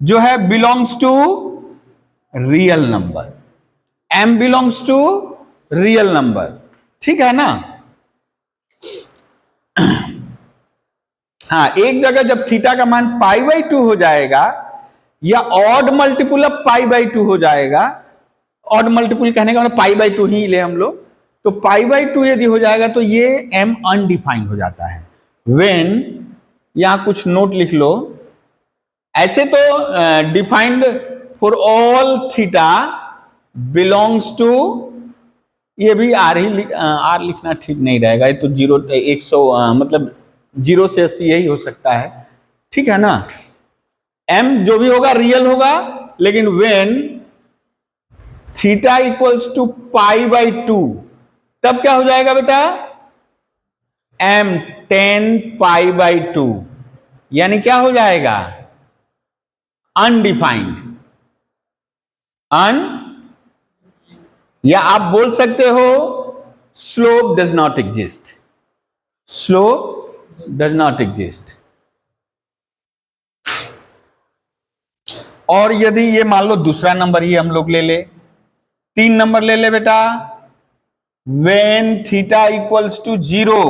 Speaker 1: जो है belongs to real number, m belongs to real number, ठीक है ना। हाँ, एक जगह जब थीटा का मान π/2 हो जाएगा या ऑड मल्टीपुल ऑफ π/2 हो जाएगा, ऑड मल्टीपुल कहने का मतलब π/2 ही ले हम लोग, तो π/2 यदि हो जाएगा तो ये m अनडिफाइंड हो जाता है। व्हेन, यहां कुछ नोट लिख लो, ऐसे तो defined for all theta belongs to, ये भी आर लिखना ठीक नहीं रहेगा, ये तो 100 मतलब 0 से 80 यही हो सकता है, ठीक है ना। m जो भी होगा रियल होगा, लेकिन व्हेन थीटा इक्वल्स टू π/2 तब क्या हो जाएगा बेटा? m tan π/2, यानी क्या हो जाएगा? अनडिफाइंड। या आप बोल सकते हो slope does not exist, slope does not exist. और यदि ये मान लो दूसरा नंबर ही हम लोग ले ले, 3 नंबर ले ले बेटा, व्हेन थीटा इक्वल्स टू 0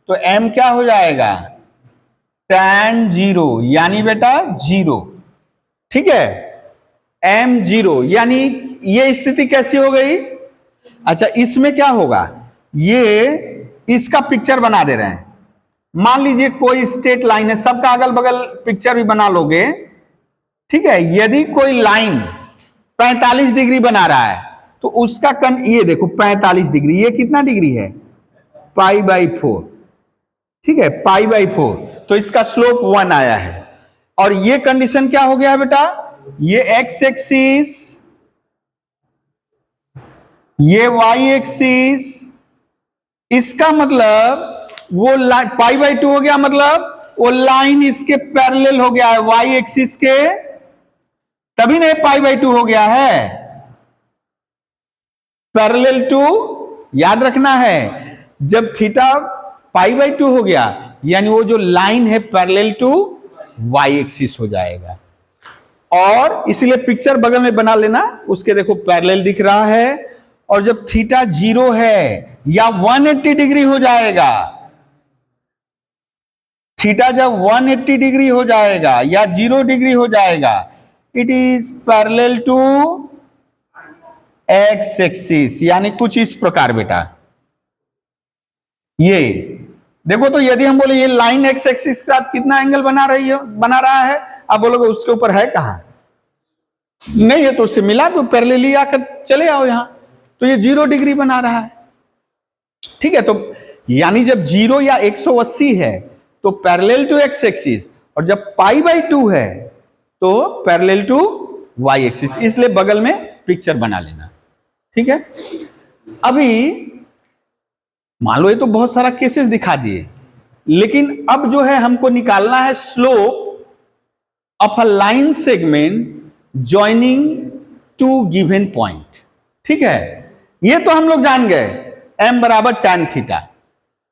Speaker 1: तो m क्या हो जाएगा? tan 0, यानी बेटा 0, ठीक है, m 0, यानी ये स्थिति कैसी हो गई? अच्छा, इसमें क्या होगा, ये इसका पिक्चर बना दे रहे हैं। मान लीजिए कोई स्ट्रेट लाइन है, सबका अगल बगल पिक्चर भी बना लोगे, ठीक है। यदि कोई लाइन 45 डिग्री बना रहा है तो उसका ये देखो 45 डिग्री, ये कितना डिग्री है? π/4, ठीक है, π/4, तो इसका स्लोप 1 आया है। और ये कंडीशन क्या हो गया है बेटा? ये x एक्सिस, ये y एक्सिस, इसका मतलब वो π/2 हो गया, मतलब वो लाइन इसके पैरेलल हो गया है y एक्सिस के, तभी नहीं π/2 हो गया है, पैरेलल टू, याद रखना है, जब थीटा π/2 हो गया यानी वो जो लाइन है पैरेलल टू y एक्सिस हो जाएगा। और इसलिए पिक्चर बगल में बना लेना, उसके देखो पैरेलल दिख रहा है। और जब थीटा 0 है या 180 डिग्री हो जाएगा, थीटा जब 180 डिग्री हो जाएगा या 0 डिग्री हो जाएगा, it is parallel to x axis, यानी कुछ इस प्रकार बेटा। ये देखो, तो यदि हम बोले ये लाइन x एक्सिस के साथ कितना एंगल बना रहा है, आप बोलोगे उसके ऊपर है कहां? नहीं है, तो उससे मिला दो, पैरेलली आकर चले आओ यहां, तो ये 0 डिग्री बना रहा है, ठीक है। तो यानी जब 0 या 180 है तो पैरेलल टू x एक्सिस, और जब π/2 है तो पैरेलल टू y एक्सिस, इसलिए बगल में पिक्चर बना लेना, ठीक है। अभी मान लो ये तो बहुत सारा केसेस दिखा दिए, लेकिन अब जो है हमको निकालना है slope of a line segment joining two given point, ठीक है। ये तो हम लोग जान गए m बराबर tan थीटा,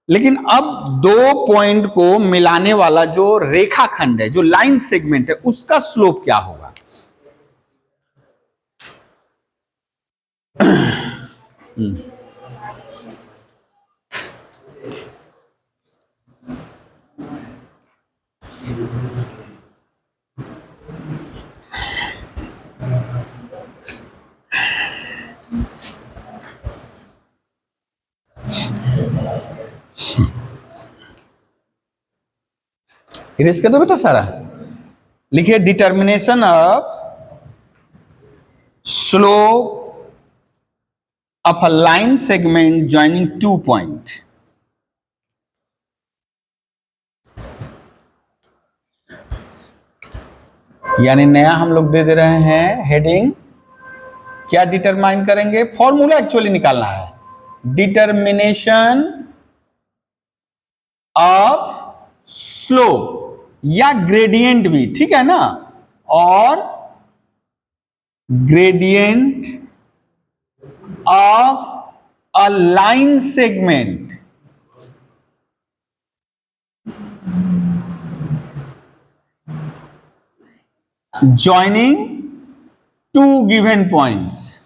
Speaker 1: लेकिन अब दो पॉइंट को मिलाने वाला जो रेखाखंड है, जो लाइन सेगमेंट है, उसका स्लोप क्या होगा? इरेज कर दो बेटा सारा, लिखिए determination of slope of a line segment joining 2 point. यानी नया हम लोग दे रहे हैं हेडिंग, क्या डिटरमाइन करेंगे? फॉर्मूला एक्चुअली निकालना है, डिटर्मिनेशन ऑफ स्लोप या ग्रेडियंट भी, ठीक है ना, और gradient of a line segment joining two given points,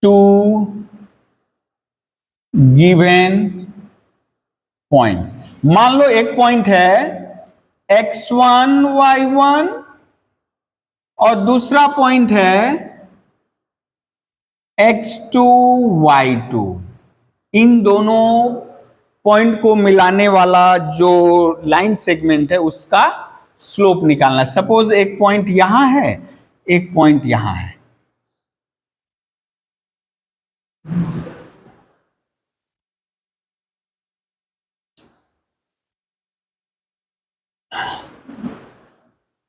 Speaker 1: two given points. मान लो एक पॉइंट है x1 y1 और दूसरा पॉइंट है x2 y2. इन दोनों पॉइंट को मिलाने वाला जो लाइन सेगमेंट है उसका स्लोप निकालना है. सपोज एक पॉइंट यहां है, एक पॉइंट यहां है.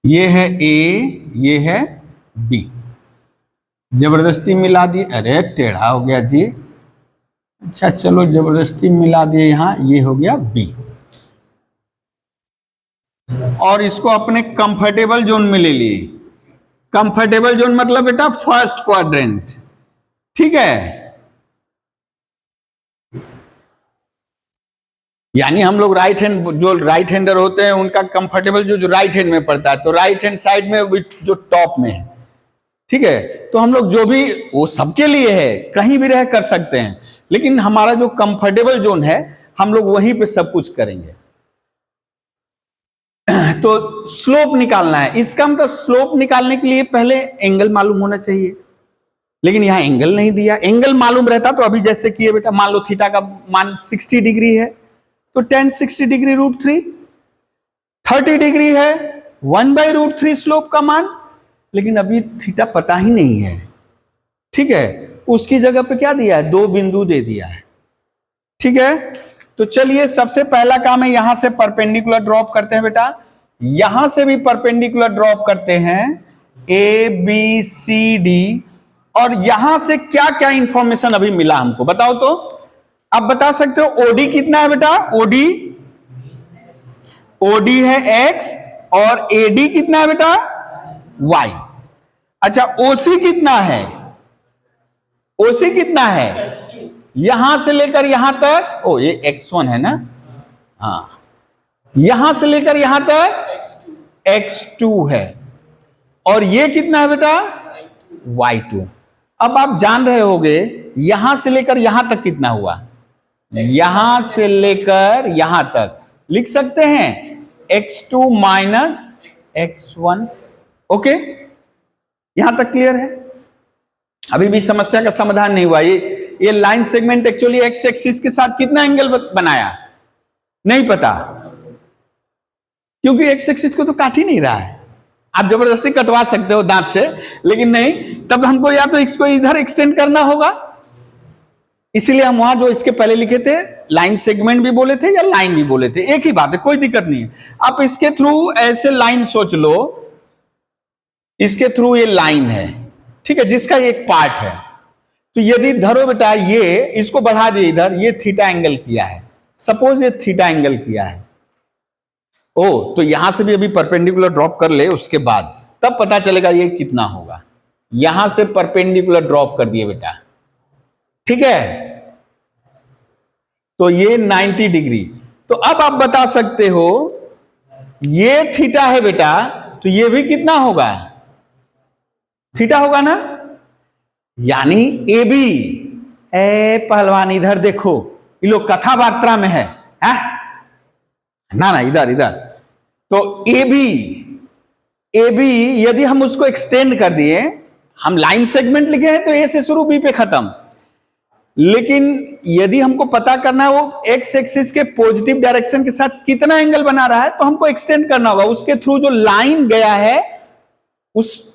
Speaker 1: ये है A, ये है B. जबरदस्ती मिला दिए. अरे टेढ़ा हो गया जी. अच्छा चलो जबरदस्ती मिला दिए यहां. ये हो गया B. और इसको अपने कंफर्टेबल जोन में ले लिए. कंफर्टेबल जोन मतलब बेटा फर्स्ट क्वाड्रेंट. ठीक है, यानी हम लोग राइट हैंड, जो राइट हैंडर होते हैं उनका कंफर्टेबल जो राइट हैंड में पड़ता है, तो राइट हैंड साइड में जो टॉप में है. ठीक है, तो हम लोग जो भी, वो सबके लिए है, कहीं भी रह कर सकते हैं, लेकिन हमारा जो कंफर्टेबल जोन है हम लोग वहीं पे सब कुछ करेंगे. तो स्लोप निकालना है. इसका मतलब स्लोप निकालने के लिए पहले एंगल मालूम होना चाहिए, लेकिन यहां एंगल नहीं दिया. एंगल मालूम रहता तो अभी जैसे किए बेटा, मान लो थीटा का मान 60 डिग्री है तो tan 60 डिग्री √3. 30 डिग्री है 1/√3 स्लोप का मान, लेकिन अभी थीटा पता ही नहीं है. ठीक है, उसकी जगह पे क्या दिया है, 2 बिंदु दे दिया है. ठीक है, तो चलिए सबसे पहला काम है यहां से परपेंडिकुलर ड्रॉप करते हैं बेटा. यहां से भी परपेंडिकुलर ड्रॉप करते हैं ABCD. और यहां से क्या क्या इंफॉर्मेशन अभी मिला हमको बताओ तो. आप बता सकते हो OD कितना है बेटा. OD है X और AD कितना है बेटा, Y. अच्छा OC कितना है, OC कितना है, यहां से लेकर यहां तक, ओ ये X1 है ना, हाँ, यहां से लेकर यहां तक X2 है. और ये कितना है बेटा, Y2. अब आप जान रहे होंगे यहां से लेकर यहां तक कितना हुआ, यहां से लेकर यहां तक लिख सकते हैं x2 माइनस x1. ओके, यहां तक क्लियर है. अभी भी समस्या का समाधान नहीं हुआ. ये line segment actually x axis के साथ कितना एंगल बनाया नहीं पता, क्योंकि एक्स एक्सिस को तो काट ही नहीं रहा है. आप जबरदस्ती कटवा सकते हो दांत से, लेकिन नहीं, तब हमको या तो इसको इधर एक्सटेंड करना होगा. इसीलिए हम वहां जो इसके पहले लिखे थे लाइन सेगमेंट भी बोले थे या लाइन भी बोले थे, एक ही बात है, कोई दिक्कत नहीं है. आप इसके थ्रू ऐसे लाइन सोच लो, इसके थ्रू ये लाइन है, ठीक है, जिसका एक पार्ट है. तो यदि धरो बेटा ये, इसको बढ़ा दिए इधर, ये थीटा एंगल किया है, सपोज ये थीटा एंगल किया है. ओ, तो यहां से भी अभी परपेंडिकुलर ड्रॉप कर ले, उसके बाद तब पता चलेगा ये कितना होगा. यहां से परपेंडिकुलर ड्रॉप कर दिए बेटा, ठीक है, तो ये 90 डिग्री. तो अब आप बता सकते हो ये थीटा है बेटा, तो ये भी कितना होगा, थीटा होगा ना. यानी ए बी, ए पहलवान इधर देखो, ये लोग कथा वार्ता में है, ना ना इधर इधर. तो ए बी यदि हम उसको एक्सटेंड कर दिए, हम लाइन सेगमेंट लिखे हैं तो ए से शुरू बी पे खत्म, लेकिन यदि हमको पता करना है वो एक्स एक्सिस के पॉजिटिव डायरेक्शन के साथ कितना एंगल बना रहा है, तो हमको एक्सटेंड करना होगा. उसके थ्रू जो लाइन गया है, उस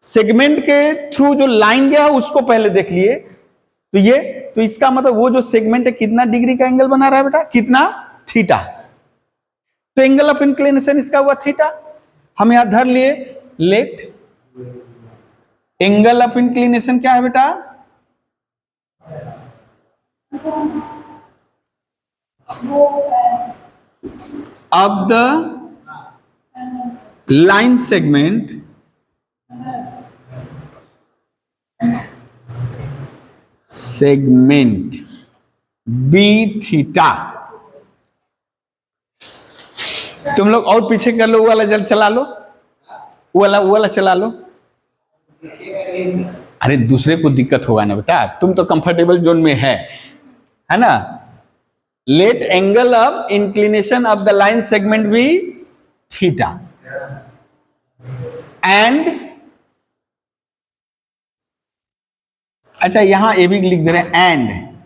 Speaker 1: सेगमेंट के थ्रू जो लाइन गया है उसको पहले देख लिए. तो ये, तो इसका मतलब वो जो सेगमेंट है कितना डिग्री का एंगल बना रहा है बेटा, कितना, थीटा. तो एंगल ऑफ इंक्लिनेशन इसका हुआ थीटा. हम यहां धर लिए लेट. एंगल ऑफ इंक्लिनेशन क्या है बेटा, of the line segment segment be theta. तुम लोग और पीछे कर लो, वो वाला जल चला लो, वो वाला चला लो। अरे दूसरे को दिक्कत होगा ना बेटा, तुम तो कंफर्टेबल जोन में है ना। Let angle of inclination of the line segment be theta and, अच्छा यहां ए भी लिख दे रहे हैं, and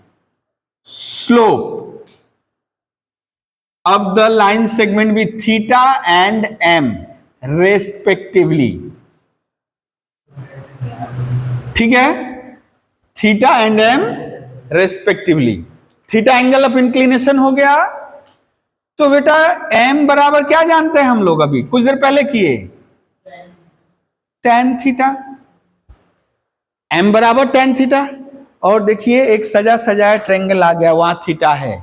Speaker 1: slope of the line segment with theta and m respectively। ठीक है, थीटा एंड m respectively. Theta angle of inclination हो गया, तो बेटा एम बराबर क्या जानते हैं हम लोग, अभी कुछ देर पहले किए, tan थीटा। एम बराबर tan थीटा, और देखिए एक सजा सजाया ट्रायंगल आ गया, वहां थीटा है।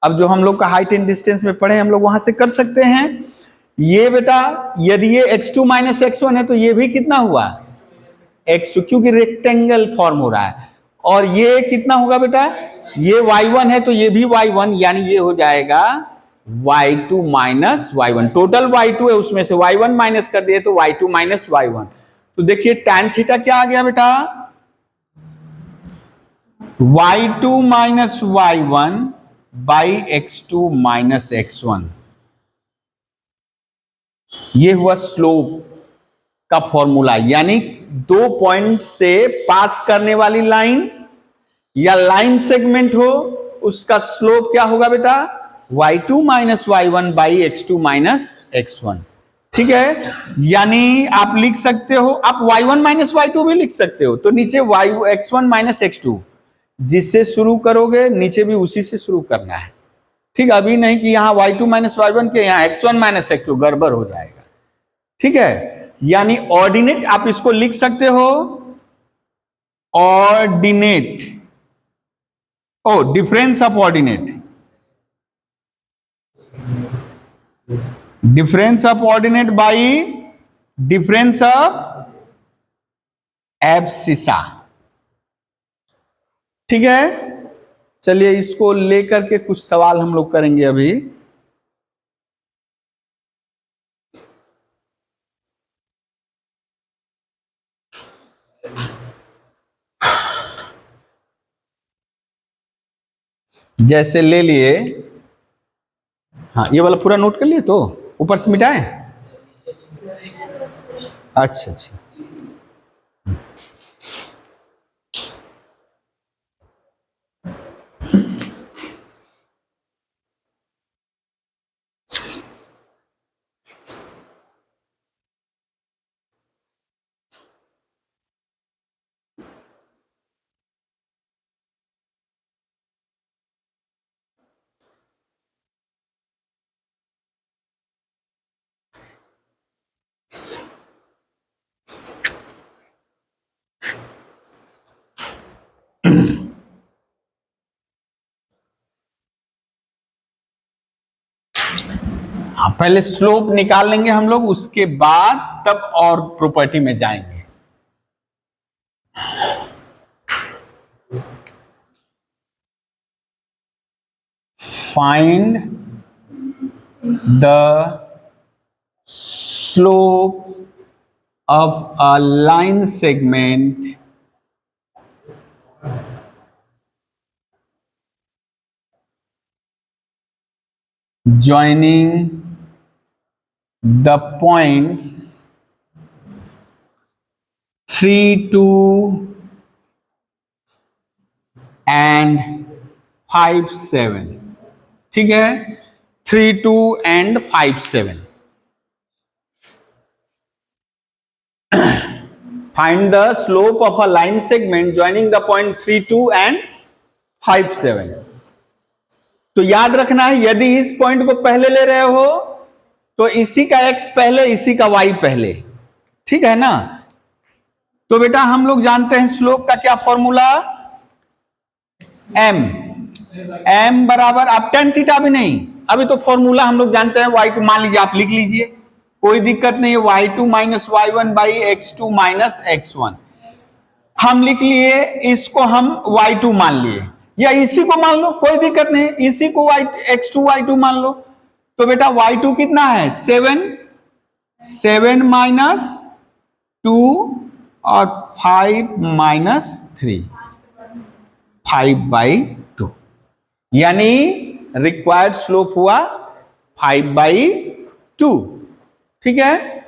Speaker 1: अब जो हम लोग का हाइट एंड डिस्टेंस में पढ़े, हम लोग वहां से कर सकते हैं। ये बेटा यदि ये x2 माइनस x1 है तो ये भी कितना हुआ, x2, क्योंकि रेक्टेंगल फॉर्म हो रहा है। और ये कितना होगा बेटा, ये y1 है तो ये भी y1, यानी ये हो जाएगा y2 minus y1। Total y2 है, उसमें से y1 माइनस कर दिए तो y2 माइनस y1। तो देखिए tan थीटा क्या आ गया बेटा, y2 minus y1 by x2 minus x1। ये हुआ स्लोप का फॉर्मूला, यानी दो पॉइंट से पास करने वाली लाइन या लाइन सेगमेंट हो, उसका स्लोप क्या होगा बेटा, y2 minus y1 by x2 minus x1। ठीक है, यानी आप लिख सकते हो, आप y1 माइनस y2 भी लिख सकते हो। तो नीचे x1 माइनस x2, जिससे शुरू करोगे नीचे भी उसी से शुरू करना है। ठीक, अभी नहीं कि यहां y2 माइनस y1 के यहां x1 माइनस x2, गड़बड़ हो जाएगा। ठीक है, यानी ऑर्डिनेट आप इसको लिख सकते हो, ऑर्डिनेट, ओ difference of ordinate, difference of ordinate by difference of abscissa. ठीक है, चलिए इसको लेकर के कुछ सवाल हम लोग करेंगे अभी। जैसे ले लिए, हाँ ये वाला पूरा नोट कर लिए, तो ऊपर से मिटाएं। अच्छा अच्छा, हाँ पहले स्लोप निकाल लेंगे हम लोग, उसके बाद तब और प्रॉपर्टी में जाएंगे। Find the slope of a line segment joining the points 3, 2 and 5, 7। ठीक है, 3, 2 and 5, 7। Find the slope of a line segment joining the point 3, 2 and 5, 7। तो याद रखना है, यदि इस पॉइंट को पहले ले रहे हो तो इसी का x पहले, इसी का y पहले। ठीक है ना, तो बेटा हम लोग जानते हैं स्लोप का क्या फॉर्मूला, m बराबर, आप tan थीटा भी नहीं, अभी तो फॉर्मूला हम लोग जानते हैं y2, मान लीजिए आप लिख लीजिए, कोई दिक्कत नहीं है, y2 minus y1 by x2 minus x1। हम लिख लिए, इसको हम y2 मान लिए, या इसी को मान लो, कोई दिक्कत नहीं, इसी को x2 y2 मान लो। तो बेटा y2 कितना है 7, 7 माइनस 2 और 5 माइनस 3, 5/2, यानी रिक्वायर्ड स्लोप हुआ 5/2। ठीक है,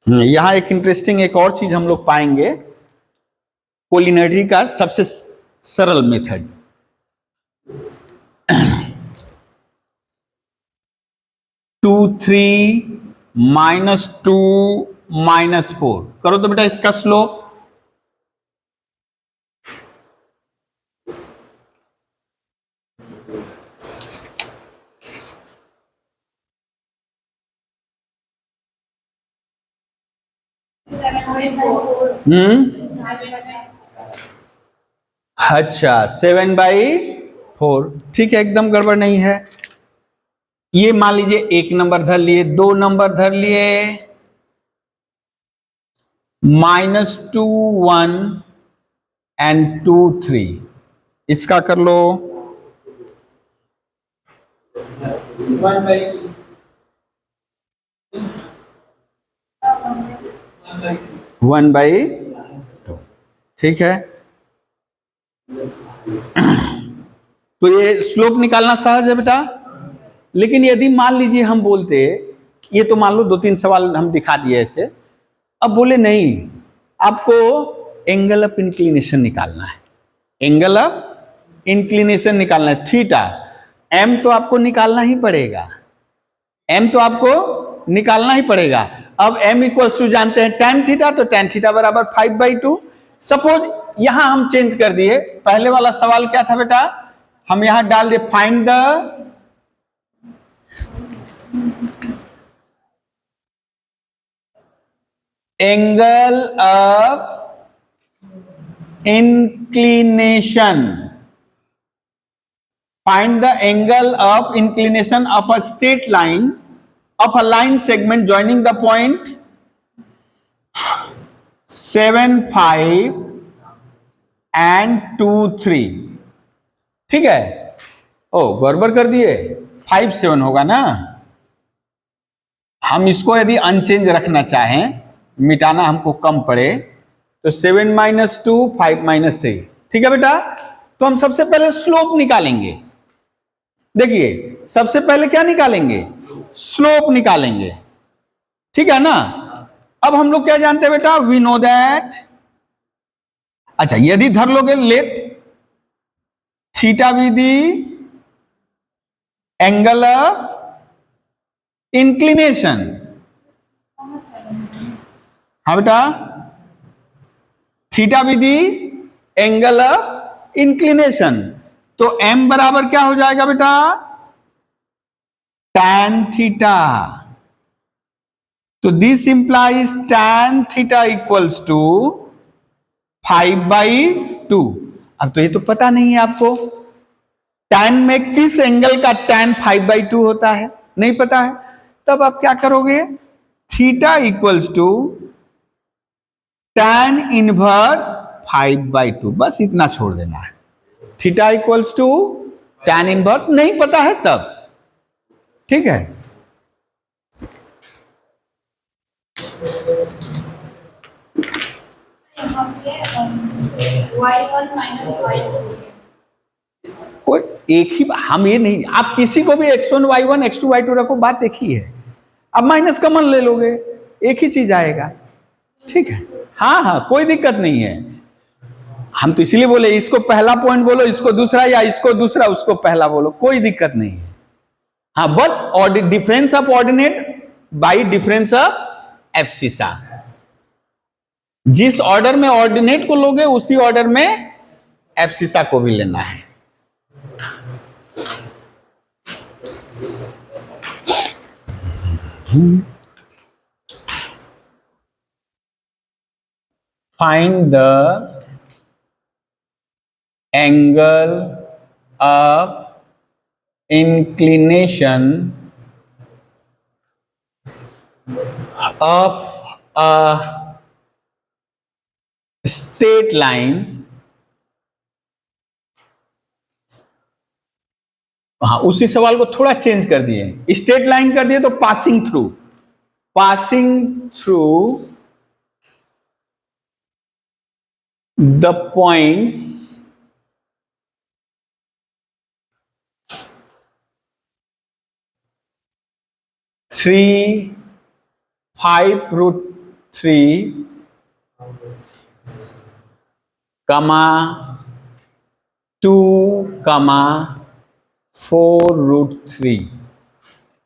Speaker 1: यहां एक इंटरेस्टिंग एक और चीज हम लोग पाएंगे, कोलिनरी का सबसे सरल मेथड। 2 3 -2 -4 करो तो बेटा इसका स्लोप अच्छा 7/4। ठीक है, एकदम गड़बड़ नहीं है। ये मान लीजिए 1 नंबर धर लिए, 2 नंबर धर लिए, -2 1 एंड 2 3, इसका कर लो 1/2। ठीक है, तो ये स्लोप निकालना सहज है बेटा। लेकिन यदि मान लीजिए हम बोलते, ये तो मान लो 2-3 सवाल हम दिखा दिए ऐसे, अब बोले नहीं आपको एंगल ऑफ इंक्लिनेशन निकालना है, एंगल ऑफ इंक्लिनेशन निकालना है, थीटा। एम तो आपको निकालना ही पड़ेगा, एम तो आपको निकालना ही पड़ेगा। अब एम इक्वल्स टू जानते हैं tan थीटा, तो tan थीटा बराबर 5/2। सपोज यहां हम चेंज कर दिए, पहले वाला सवाल क्या था बेटा, हम यहां डाल दिए find the angle of inclination, find the angle of inclination of a straight line of a line segment joining the point 7 5 and 2 3। ठीक है, ओ गड़बड़ कर दिए, 5 7 होगा ना। हम इसको यदि अनचेंज रखना चाहें, मिटाना हमको कम पड़े, तो 7 - 2 5 - 3। ठीक है बेटा, तो हम सबसे पहले स्लोप निकालेंगे। देखिए सबसे पहले क्या निकालेंगे, स्लोप निकालेंगे। ठीक है ना। अब हम लोग क्या जानते हैं बेटा, वी नो दैट, अच्छा यदि धर लोगे let theta be the angle of inclination. हाँ बेटा, theta be the angle of inclination, तो m बराबर क्या हो जाएगा बेटा, tan थीटा। तो this implies tan theta equals to 5/2। अब तो ये तो पता नहीं है आपको, tan में किस एंगल का tan 5/2 होता है, नहीं पता है। तब आप क्या करोगे, theta equals to tan inverse 5/2, बस इतना छोड़ देना है। Theta equals to tan inverse, नहीं पता है तब। ठीक है, कोई एक ही, हम ये नहीं, आप किसी को भी x1 y1 x2 y2 रखो, बात एक ही है। अब माइनस कॉमन ले लोगे, एक ही चीज आएगा। ठीक है, हाँ हाँ कोई दिक्कत नहीं है। हम तो इसीलिए बोले इसको पहला पॉइंट बोलो, इसको दूसरा, या इसको दूसरा उसको पहला बोलो, कोई दिक्कत नहीं है। हाँ बस difference of ordinate by difference of abscissa, जिस ऑर्डर में ऑर्डिनेट को लोगे उसी ऑर्डर में एब्सिसा को भी लेना है। Find the angle of inclination of a straight line. हाँ, उसी सवाल को थोड़ा चेंज कर दिए, स्ट्रेट लाइन कर दिए तो पासिंग थ्रू द पॉइंट्स 3, 5√3, कमा 2, कमा 4√3।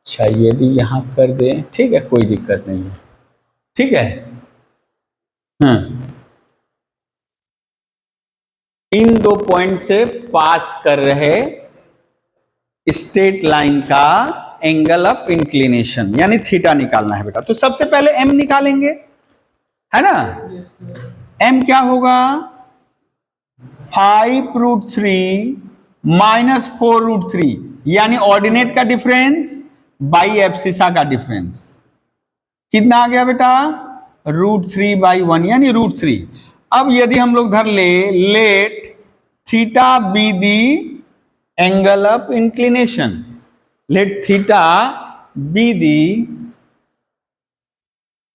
Speaker 1: अच्छा, यदि यहां कर दें, ठीक है, कोई दिक्कत नहीं है, ठीक है। इन दो पॉइंट से पास कर रहे स्ट्रेट लाइन का एंगल ऑफ इंक्लिनेशन यानी थीटा निकालना है बेटा। तो सबसे पहले एम निकालेंगे, है ना। एम क्या होगा? 5√3 माइनस 4√3 यानी ऑर्डिनेट का डिफरेंस बाई एब्सिसा का डिफरेंस। कितना आ गया बेटा? √3/1 यानी √3। अब यदि हम लोग धर let theta be the angle of inclination, let theta be the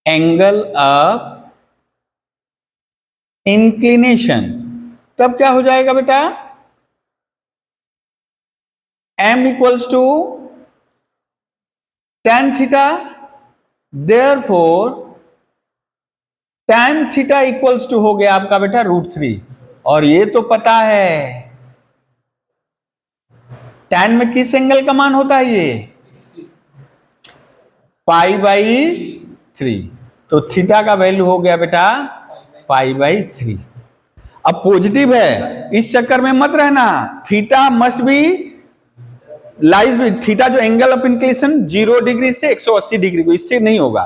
Speaker 1: angle of inclination, तब क्या हो जाएगा बेटा? m equals to tan theta, therefore tan theta equals to हो गया आपका बेटा √3। और ये तो पता है tan में किस एंगल का मान होता है? ये π/3। तो थीटा का वैल्यू हो गया बेटा π/3। अब पॉजिटिव है, इस चक्कर में मत रहना। Theta must be lies with theta, जो एंगल ऑफ इंक्लिनेशन 0 डिग्री से 180 डिग्री को, इससे नहीं होगा।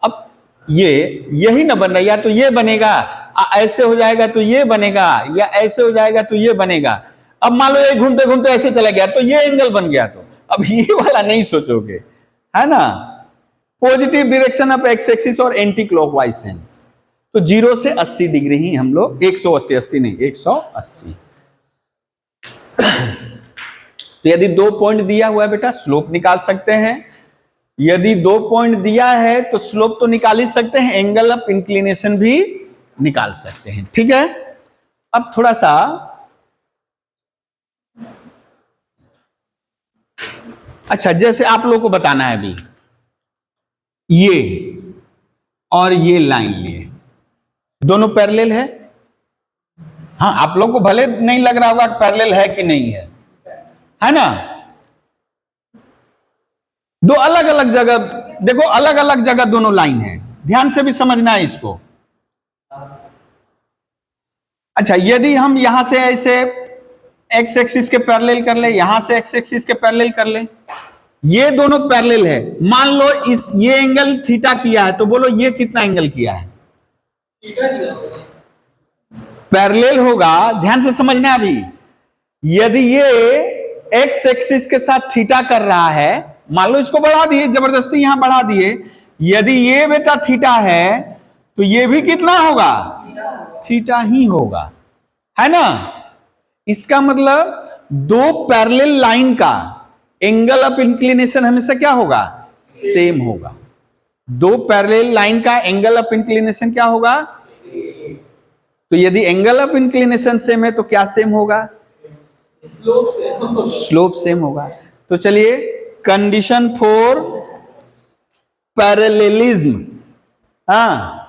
Speaker 1: अब ये यही ना बन रहा, या तो ये बनेगा, ऐसे हो जाएगा तो ये बनेगा, या ऐसे हो जाएगा तो ये बनेगा। अब मान लो ये घूमते घूमते ऐसे चला गया तो ये एंगल बन गया, तो अब ये वाला नहीं सोचोगे, है ना। Positive direction of x axis और एंटी क्लॉकवाइज सेंस, तो 0 से 80 डिग्री ही हम लोग, 180 नहीं 180। तो यदि 2 पॉइंट दिया हुआ है बेटा, स्लोप निकाल सकते हैं। यदि 2 पॉइंट दिया है तो स्लोप तो निकाल ही सकते हैं, एंगल ऑफ इंक्लिनेशन भी निकाल सकते हैं, ठीक है। अब थोड़ा सा अच्छा, जैसे आप लोगों को बताना है अभी, ये और ये लाइन लिए दोनों पैरेलल है। हाँ, आप लोग को भले नहीं लग रहा होगा पैरेलल है कि नहीं है ना। दो अलग अलग जगह देखो, अलग अलग जगह दोनों लाइन है, ध्यान से भी समझना है इसको। अच्छा, यदि हम यहां से ऐसे एक्स एक्सिस के पैरेलल कर ले, यहां से एक्स एक्सिस के पैरेलल कर ले, ये दोनों पैरेलल है। मान लो इस ये एंगल थीटा किया है, तो बोलो ये कितना एंगल किया है? पैरेलल होगा, ध्यान से समझना अभी। यदि ये एक्स एक्सिस के साथ थीटा कर रहा है, मान लो इसको बढ़ा दिए, जबरदस्ती यहां बढ़ा दिए, यदि ये बेटा थीटा है तो ये भी कितना होगा? थीटा ही होगा, है ना। इसका मतलब दो पैरेलल लाइन का एंगल ऑफ इंक्लिनेशन हमेशा क्या होगा? सेम होगा। दो पैरेलल लाइन का एंगल ऑफ इंक्लिनेशन क्या होगा? तो यदि एंगल ऑफ इंक्लिनेशन सेम है तो क्या सेम होगा? स्लोप सेम होगा। तो चलिए, कंडीशन फॉर पैरेललिज्म, हाँ,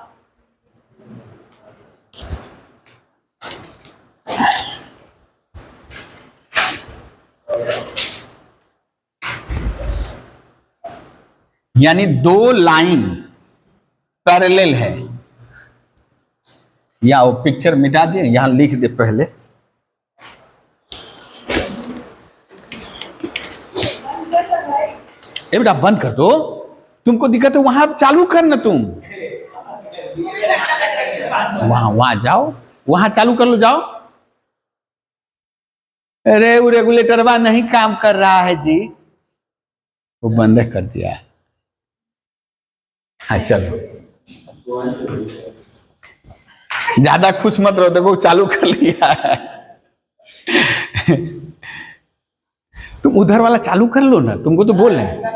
Speaker 1: यानी दो लाइन पैरेलल है, या वो पिक्चर मिटा दिए, यहां लिख दे पहले। ए बेटा बंद कर दो, तुमको दिक्कत है वहां चालू कर ना तुम। वहां वहां जाओ, वहां चालू कर लो, जाओ। अरे वो रेगुलेटरवा नहीं काम कर रहा है जी, वो बंद कर दिया है। हाँ चलो, ज्यादा खुश मत रहो, देखो चालू कर लिया है। तुम उधर वाला चालू कर लो ना, तुमको तो बोल रहे हैं।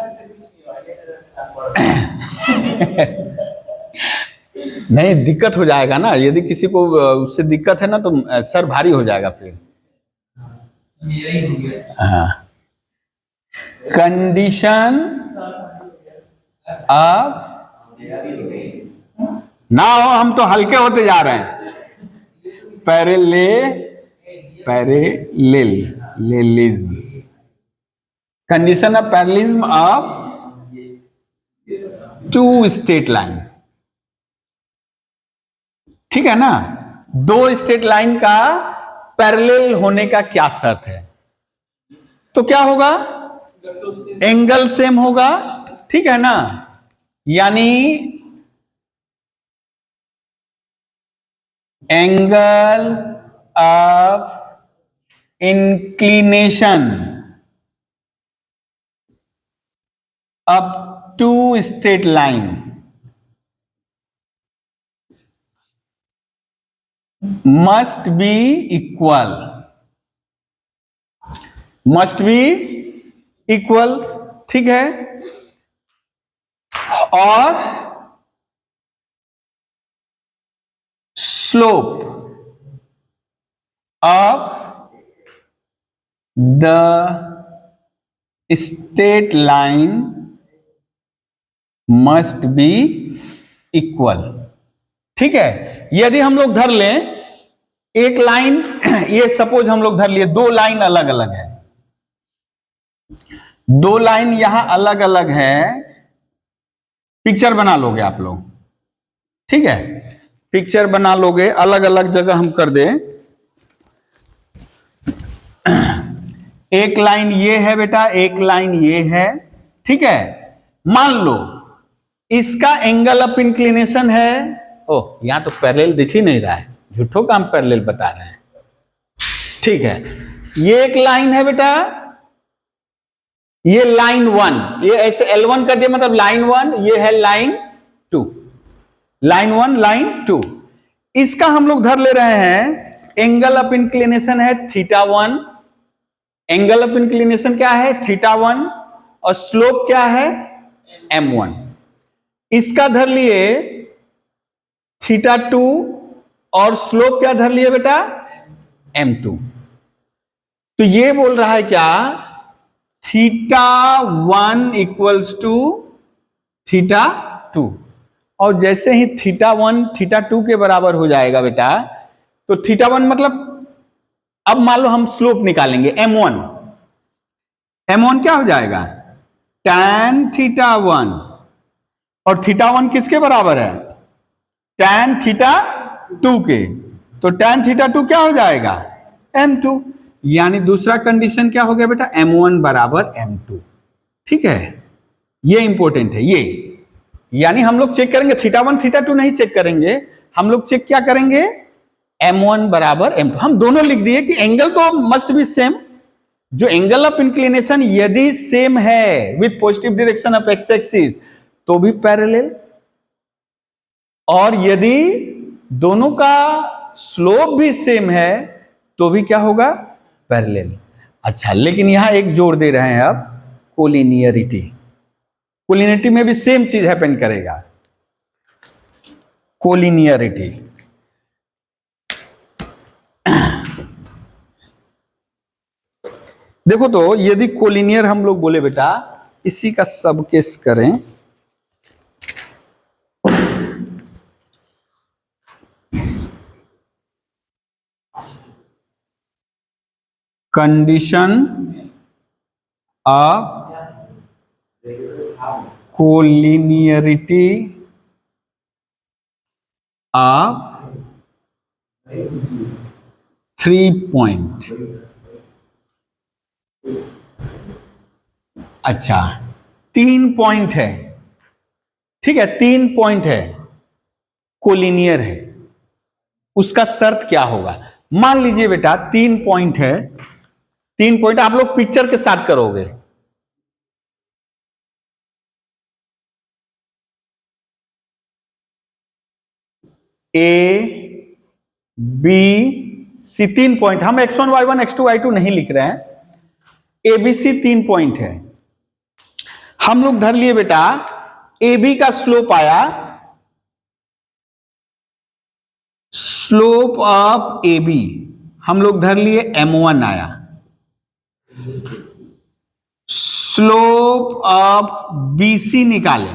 Speaker 1: नहीं, दिक्कत हो जाएगा ना, यदि किसी को उससे दिक्कत है ना तो सर भारी हो जाएगा फिर। हाँ, कंडीशन अब ना हो, हम तो हल्के होते जा रहे हैं। Parallelism, condition of parallelism of two straight line, ठीक है ना। दो स्टेट लाइन का पैरेलल होने का क्या शर्त है? तो क्या होगा? एंगल सेम होगा, ठीक है ना। यानी angle of inclination of two straight line must be equal, must be equal, ठीक है। और slope of the straight line must be equal, ठीक है। यदि हम लोग धर लें एक लाइन, ये सपोज हम लोग धर लिए, दो लाइन अलग अलग है, दो लाइन यहां अलग अलग है, पिक्चर बना लोगे आप लोग, ठीक है। पिक्चर बना लोगे, अलग अलग जगह हम कर दे। एक लाइन ये है बेटा, एक लाइन ये है, ठीक है। मान लो इसका एंगल ऑफ इंक्लिनेशन है, ओह यहां तो पैरेलल दिख ही नहीं रहा है, झूठों का हम पैरेलल बता रहे हैं, ठीक है। ये एक लाइन है बेटा, ये लाइन 1, ये ऐसे L1 कर दिया, मतलब लाइन 1, ये है लाइन 2, लाइन 1 लाइन 2। इसका हम लोग धर ले रहे हैं, एंगल ऑफ इंक्लिनेशन है θ1, एंगल ऑफ इंक्लिनेशन क्या है? θ1, और स्लोप क्या है? m1। इसका धर लिए θ2, और स्लोप क्या धर लिए बेटा? m2। तो ये बोल रहा है क्या? θ1 इक्वल्स टू θ2, और जैसे ही θ1 θ2 के बराबर हो जाएगा बेटा, तो θ1 मतलब, अब मान लो हम स्लोप निकालेंगे m1, m1 क्या हो जाएगा? tan θ1, और θ1 किसके बराबर है? tan θ2 के, तो tan θ2 क्या हो जाएगा? m2। यानी दूसरा कंडीशन क्या हो गया बेटा? m1 बराबर m2, ठीक है। ये इंपॉर्टेंट है ये, यानी हम लोग चेक करेंगे θ1 θ2 नहीं चेक करेंगे, हम लोग चेक क्या करेंगे? m1 बराबर m2। हम दोनों लिख दिए कि एंगल तो मस्ट बी सेम, जो एंगल ऑफ इंक्लिनेशन यदि सेम है with positive direction of x axis तो भी पैरेलल, और यदि दोनों का स्लोप भी सेम है तो भी क्या होगा? पैरेलल। अच्छा, लेकिन यहां एक जोड़ दे रहे हैं अब, कोलिनियरिटी। कोलिनियरिटी में भी सेम चीज हैपन करेगा, कोलिनियरिटी। देखो तो यदि कोलिनियर हम लोग बोले बेटा, इसी का सब केस करें, condition of collinearity of 3 point. अच्छा, 3 पॉइंट है, ठीक है, 3 पॉइंट है, कोलिनियर है, उसका शर्त क्या होगा। मान लीजिए बेटा 3 पॉइंट है, 3 पॉइंट आप लोग पिक्चर के साथ करोगे। ए बी सी 3 पॉइंट, हम x1 y1 x2 y2 नहीं लिख रहे हैं, ABC 3 पॉइंट है। हम लोग धर लिए बेटा AB का स्लोप आया, स्लोप ऑफ AB हम लोग धर लिए M1 आया, स्लोप ऑफ BC निकाले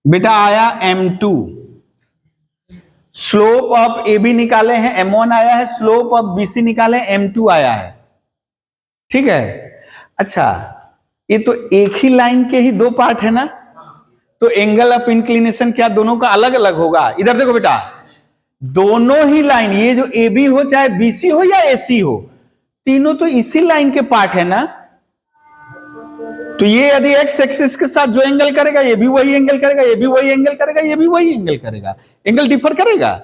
Speaker 1: बेटा आया M2, स्लोप ऑफ AB निकाले हैं M1 आया है, स्लोप ऑफ BC निकाले M2 आया है। ठीक है, अच्छा ये तो एक ही लाइन के ही 2 पार्ट है ना, तो एंगल ऑफ इंक्लिनेशन क्या दोनों का अलग अलग होगा। इधर देखो बेटा, दोनों ही लाइन, ये जो AB हो चाहे BC हो या AC हो, तीनों तो इसी लाइन के पार्ट है ना। तो ये यदि एक्स एक्सिस के साथ जो एंगल करेगा ये भी वही एंगल करेगा, ये भी वही एंगल करेगा, ये भी वही एंगल करेगा। एंगल डिफर करेगा।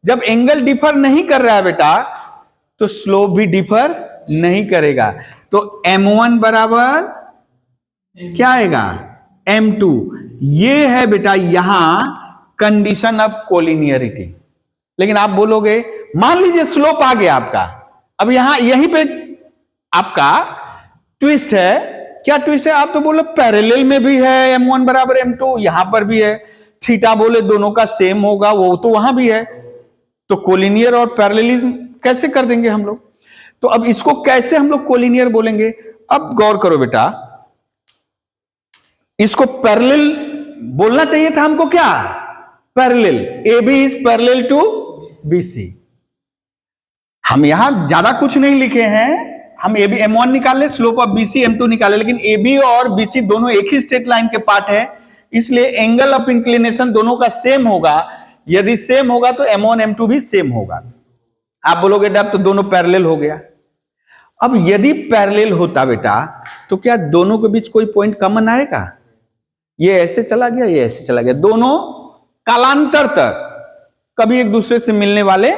Speaker 1: जब एंगल डिफर नहीं कर रहा है बेटा तो स्लोप भी डिफर नहीं करेगा। तो M1 बराबर क्या आएगा, M2। ये है बेटा यहां कंडीशन ऑफ कोलिनियरिटी। लेकिन आप बोलोगे मान लीजिए स्लोप आ गया आपका, अब यहां यहीं पे आपका ट्विस्ट है। क्या ट्विस्ट है, आप तो बोलो पैरेलल में भी है M1 बराबर M2, यहां पर भी है। थीटा बोले दोनों का सेम होगा, वो तो वहां भी है। तो कोलिनियर और पैरेललिज्म कैसे कर देंगे हम लोग। तो अब इसको कैसे हम लोग कोलिनियर बोलेंगे। अब गौर करो बेटा, इसको पैरेलल बोलना चाहिए था हमको, क्या parallel, AB is parallel to BC। हम यहां ज्यादा कुछ नहीं लिखे हैं, हम AB M1 निकाले, स्लोप ऑफ BC M2 निकाले, लेकिन AB और BC दोनों एक ही स्ट्रेट लाइन के पार्ट है, इसलिए एंगल ऑफ इंक्लिनेशन दोनों का सेम होगा। यदि सेम होगा तो M1 M2 भी सेम होगा। आप बोलोगे डब तो दोनों पैरेलल हो गया। अब यदि पैरेलल होता बेटा तो क्या दोनों के बीच कोई पॉइंट कॉमन आएगा। ये ऐसे चला गया, ये ऐसे चला गया, दोनों कालांतर तक कभी एक दूसरे से मिलने वाले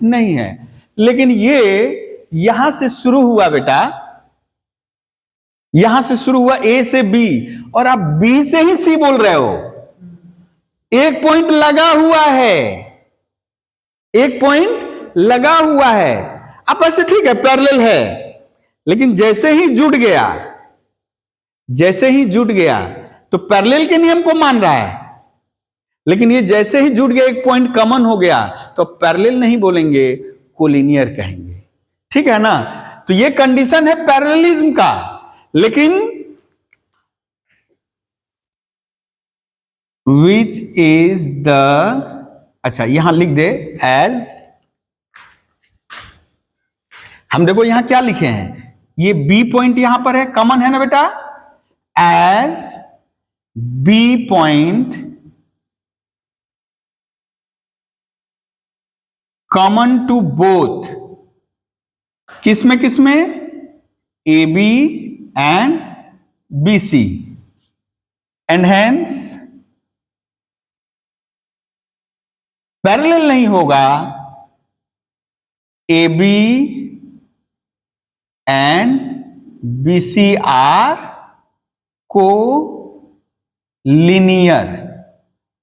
Speaker 1: नहीं है। लेकिन ये यहां से शुरू हुआ बेटा, यहां से शुरू हुआ A से B, और आप B से ही C बोल रहे हो। एक पॉइंट लगा हुआ है, एक पॉइंट लगा हुआ है। अब ऐसे ठीक है पैरेलल है, लेकिन जैसे ही जुड़ गया, जैसे ही जुड़ गया तो पैरेलल के नियम को मान रहा है। लेकिन ये जैसे ही जुड़ गया, एक पॉइंट कॉमन हो गया, तो पैरेलल नहीं बोलेंगे, कोलिनियर कहेंगे। ठीक है ना। तो ये कंडीशन है पैरेललिज्म का। लेकिन विच इज द, अच्छा यहां लिख दे एज, हम देखो यहां क्या लिखे हैं, ये B पॉइंट यहां पर है, कॉमन है ना बेटा, as B point common to both, किसमें किसमें, AB and BC, and hence parallel नहीं होगा, AB and BC are collinear.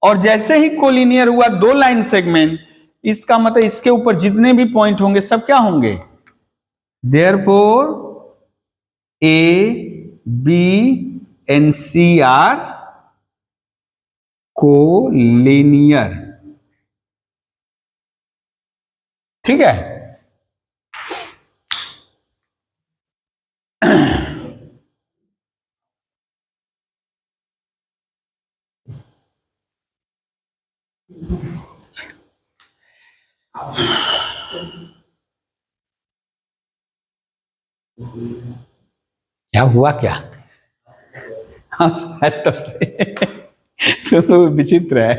Speaker 1: और जैसे ही कोलिनियर हुआ 2 लाइन सेगमेंट, इसका मतलब इसके ऊपर जितने भी पॉइंट होंगे सब क्या होंगे, Therefore, A, B and C are collinear। ठीक है। क्या हुआ क्या, हाँ शायद तब से तो विचित्र है।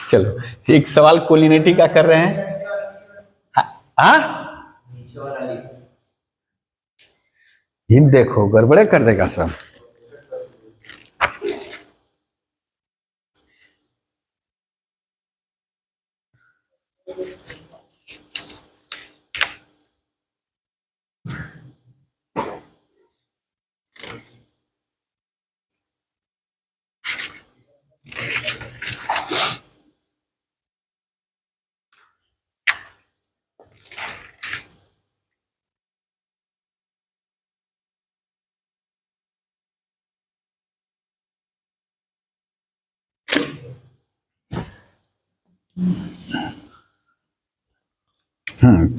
Speaker 1: चलो एक सवाल कोलिनिटी का कर रहे हैं। हाँ ये देखो गड़बड़े कर देगा सब।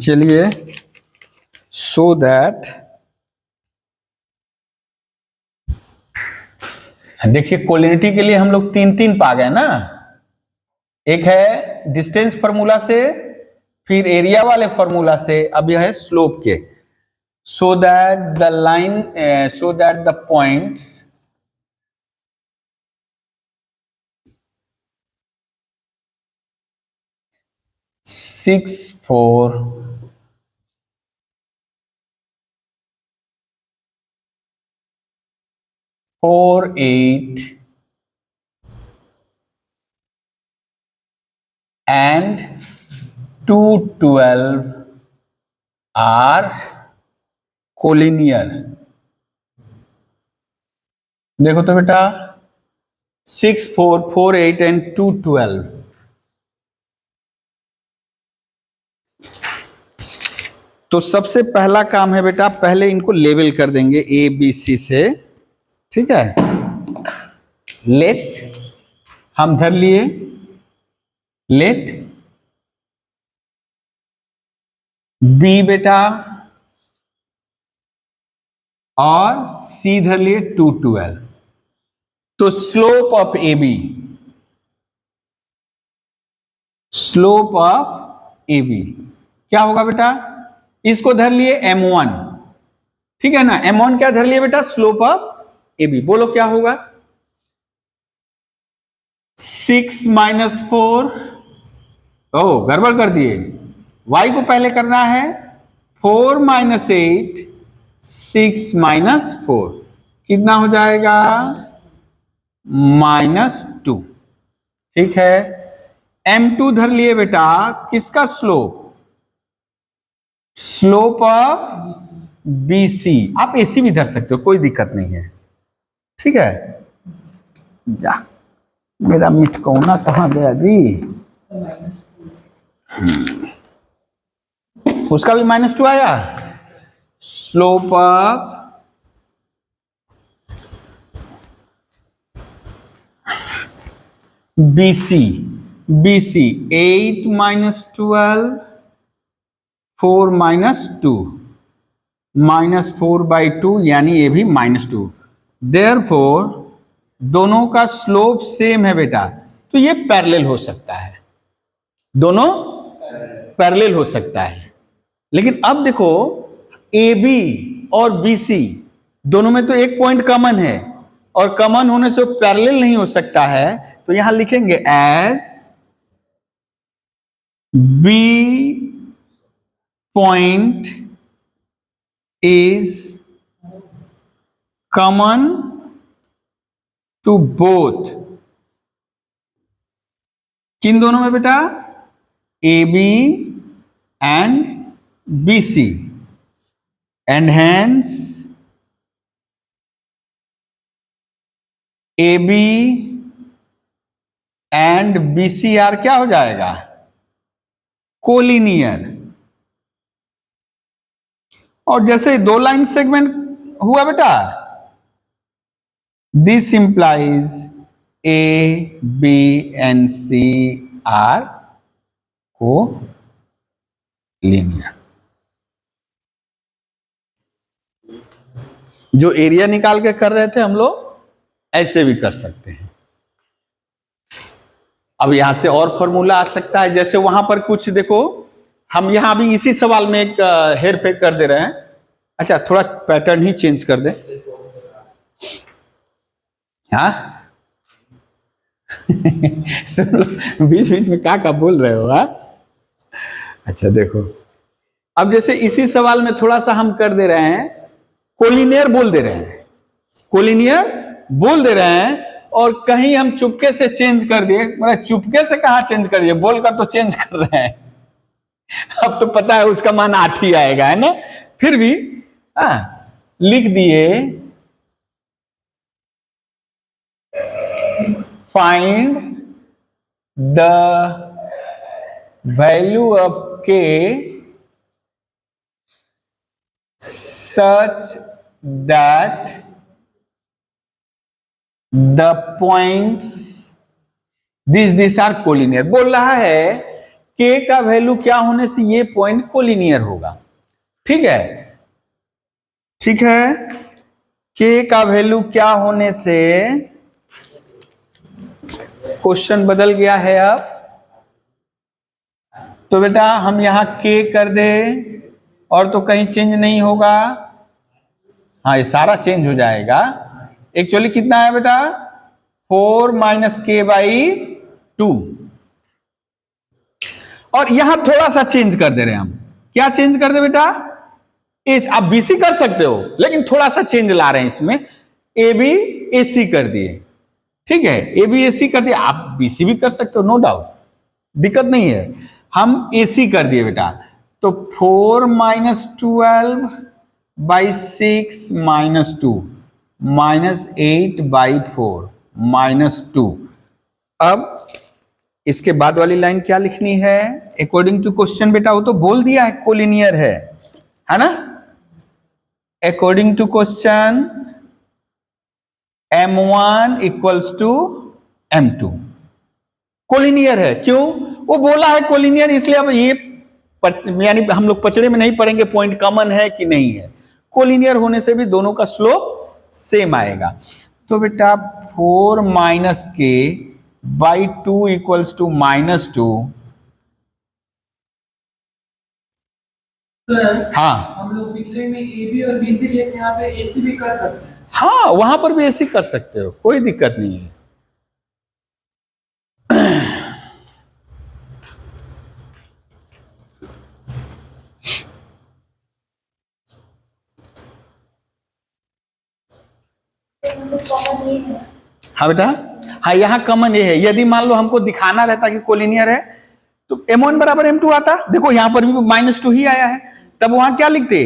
Speaker 1: चलिए, सो दैट देखिए कोलिनिटी के लिए हम लोग तीन तीन पा गए ना। एक है डिस्टेंस फार्मूला से, फिर एरिया वाले फार्मूला से, अब यह है स्लोप के। So that the line, so that the points six four four eight and 212 are collinear। देखो तो बेटा 6 4 4 8 and 212। तो सबसे पहला काम है बेटा, पहले इनको लेवल कर देंगे ए बी सी से, ठीक है। लेट हम धर लिए, लेट बी बेटा और सी धर लिए 212। तो slope of A B, slope of A B क्या होगा बेटा, इसको धर लिए m1, ठीक है ना। m1 क्या धर लिए बेटा, स्लोप ऑफ ए बी। बोलो क्या होगा, 6 माइनस 4, ओ गड़बड़ कर दिए, y को पहले करना है, 4 माइनस 8, 6 माइनस 4 कितना हो जाएगा, -2, ठीक है। m2 धर लिए बेटा, किसका स्लोप, स्लोप ऑफ BC। आप AC भी धर सकते हो, कोई दिक्कत नहीं है, ठीक है। जा मेरा मिटकौना कहाँ गया जी, उसका भी -2 आया। Slope of BC, BC 8 minus 12, 4 minus 2, -4/2 यानी ये भी -2। देयरफॉर दोनों का स्लोप सेम है बेटा, तो ये पैरेलल हो सकता है, दोनों पैरेलल हो सकता है। लेकिन अब देखो AB और BC दोनों में तो एक पॉइंट कॉमन है, और कॉमन होने से पैरेलल नहीं हो सकता है। तो यहां लिखेंगे as B point is common to both, किन दोनों में बेटा, AB and BC, and hence AB and BC are क्या हो जाएगा, कोलिनियर। और जैसे दो लाइन सेगमेंट हुआ बेटा, this implies A, B and C are collinear. जो एरिया निकाल के कर रहे थे हम लोग, ऐसे भी कर सकते हैं। अब यहां से और फॉर्मूला आ सकता है, जैसे वहां पर कुछ देखो, हम यहां भी इसी सवाल में एक हेर फेर कर दे रहे हैं। अच्छा थोड़ा पैटर्न ही चेंज कर दे, हाँ तो बीच बीच में क्या बोल रहे हो, हाँ। अच्छा देखो, अब जैसे इसी सवाल में थोड़ा सा हम कर दे रहे हैं, कोलिनियर बोल दे रहे हैं, कोलिनियर बोल दे रहे हैं, और कहीं हम चुपके से चेंज कर दिए, मतलब चुपके से कहां चेंज कर दिए, बोलकर तो चेंज कर रहे हैं। अब तो पता है उसका मान 8 ही आएगा, है ना। फिर भी लिख दिए find the value of K such that the points this are collinear. बोल रहा है के का वैल्यू क्या होने से ये पॉइंट कोलिनियर होगा। ठीक है, ठीक है, के का वैल्यू क्या होने से क्वेश्चन बदल गया है अब। तो बेटा हम यहां के कर दे और तो कहीं चेंज नहीं होगा। हाँ, ये सारा चेंज हो जाएगा। एक्चुअली कितना है बेटा, 4 माइनस के बाई 2। और यहां थोड़ा सा चेंज कर दे रहे हैं हम। क्या चेंज कर दे बेटा, आप बीसी कर सकते हो लेकिन थोड़ा सा चेंज ला रहे हैं इसमें। ए बी ए सी कर दिए। ठीक है, ए बी ए सी कर दिए, आप बीसी भी कर सकते हो, नो डाउट, दिक्कत नहीं है। हम ए सी कर दिए बेटा। तो 4 minus 12 by 6 minus 2 minus 8 by 4 minus 2। अब इसके बाद वाली लाइन क्या लिखनी है, अकॉर्डिंग टू क्वेश्चन बेटा वो तो बोल दिया है कोलिनियर है ना। According to question M1 equals to M2 collinear है। क्यों, वो बोला है कोलिनियर, इसलिए अब ये यानी हम लोग पचड़े में नहीं पढ़ेंगे पॉइंट कॉमन है कि नहीं है। कोलिनियर होने से भी दोनों का स्लोप सेम आएगा। तो बेटा 4 minus K by 2 equals to minus 2।
Speaker 3: Sir
Speaker 1: हाँ,
Speaker 3: हम लोग पिछले में ए बी और बी सी लिए थे, यहाँ पे ए सी भी कर सकते हैं।
Speaker 1: हाँ, वहां पर भी ऐसे कर सकते हो, कोई दिक्कत नहीं है।
Speaker 2: कॉमन नहीं है।
Speaker 1: हाँ बेटा, हाँ यहाँ कॉमन ये है। यदि मान लो हमको दिखाना रहता कि कोलिनियर है तो M1 बराबर M2 आता। देखो यहां पर भी -2 ही आया है, तब वहां क्या लिखते,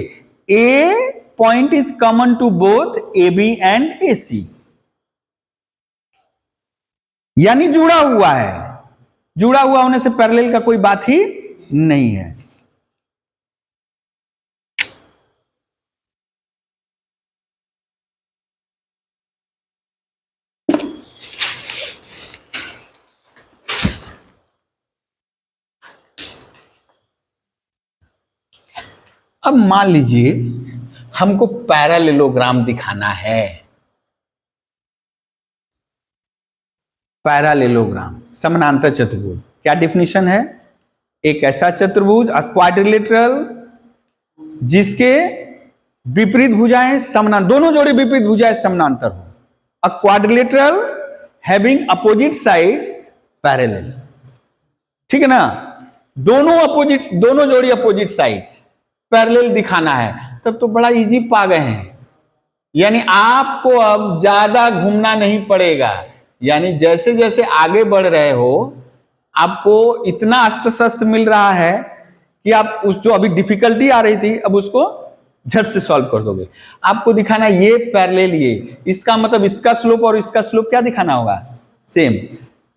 Speaker 1: a point is common to both A B and A C, यानी जुड़ा हुआ है। जुड़ा हुआ होने से पैरेलल का कोई बात ही नहीं है। अब मान लीजिए हमको पैरेललोग्राम दिखाना है। पैरेललोग्राम समानांतर चतुर्भुज, क्या डिफिनीशन है, एक ऐसा चतुर्भुज क्वाड्रिलेटरल जिसके विपरीत भुजाएं समानांतर, दोनों जोड़े विपरीत भुजाएं समानांतर हो। अ quadrilateral having opposite sides parallel. ठीक है ना, दोनों जोड़ी अपोजिट साइड पैरेलल दिखाना है, तब तो बड़ा इजी पा गए हैं। यानी आपको अब ज्यादा घूमना नहीं पड़ेगा। यानी जैसे जैसे आगे बढ़ रहे हो आपको इतना अस्त्र शस्त्र मिल रहा है कि आप उस जो अभी डिफिकल्टी आ रही थी अब उसको झट से सॉल्व कर दोगे। आपको दिखाना ये पैरेलल, ये इसका मतलब इसका स्लोप और इसका स्लोप क्या दिखाना होगा, सेम।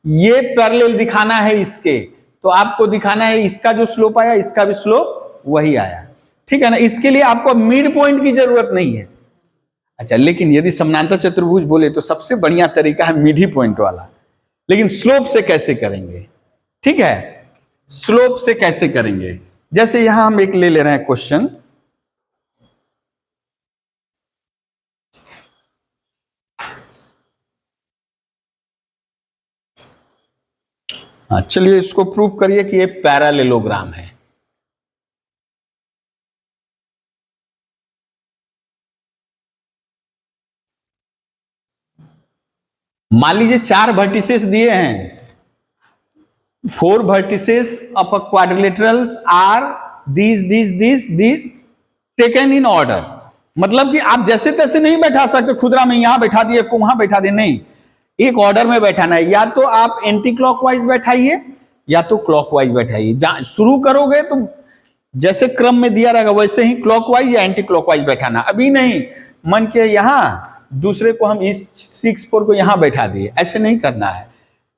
Speaker 1: ये पैरेलल दिखाना है इसके, तो आपको दिखाना है इसका जो स्लोप आया इसका भी स्लोप वही आया। ठीक है ना, इसके लिए आपको मिड पॉइंट की जरूरत नहीं है। अच्छा, लेकिन यदि समानांतर चतुर्भुज बोले तो सबसे बढ़िया तरीका है मिड पॉइंट वाला। लेकिन स्लोप से कैसे करेंगे, ठीक है, स्लोप से कैसे करेंगे, जैसे यहां हम एक ले रहे हैं क्वेश्चन। चलिए इसको प्रूव करिए कि ये पैरेललोग्राम है। मान लीजिए 4 वर्टिसेस दिए हैं, 4 vertices of a quadrilateral are this taken in order. मतलब कि आप जैसे तैसे नहीं बैठा सकते, खुदरा में यहां बैठा दिए को वहां बैठा दिए, नहीं, एक ऑर्डर में बैठाना है। या तो आप एंटी क्लॉकवाइज बैठाइए या तो क्लॉकवाइज बैठाइए। शुरू करोगे तो जैसे क्रम में दिया रहेगा वैसे ही क्लॉकवाइज या एंटी क्लॉकवाइज बैठाना। अभी नहीं मन के यहां दूसरे को हम इस 6-4 को यहां बैठा दिए, ऐसे नहीं करना है।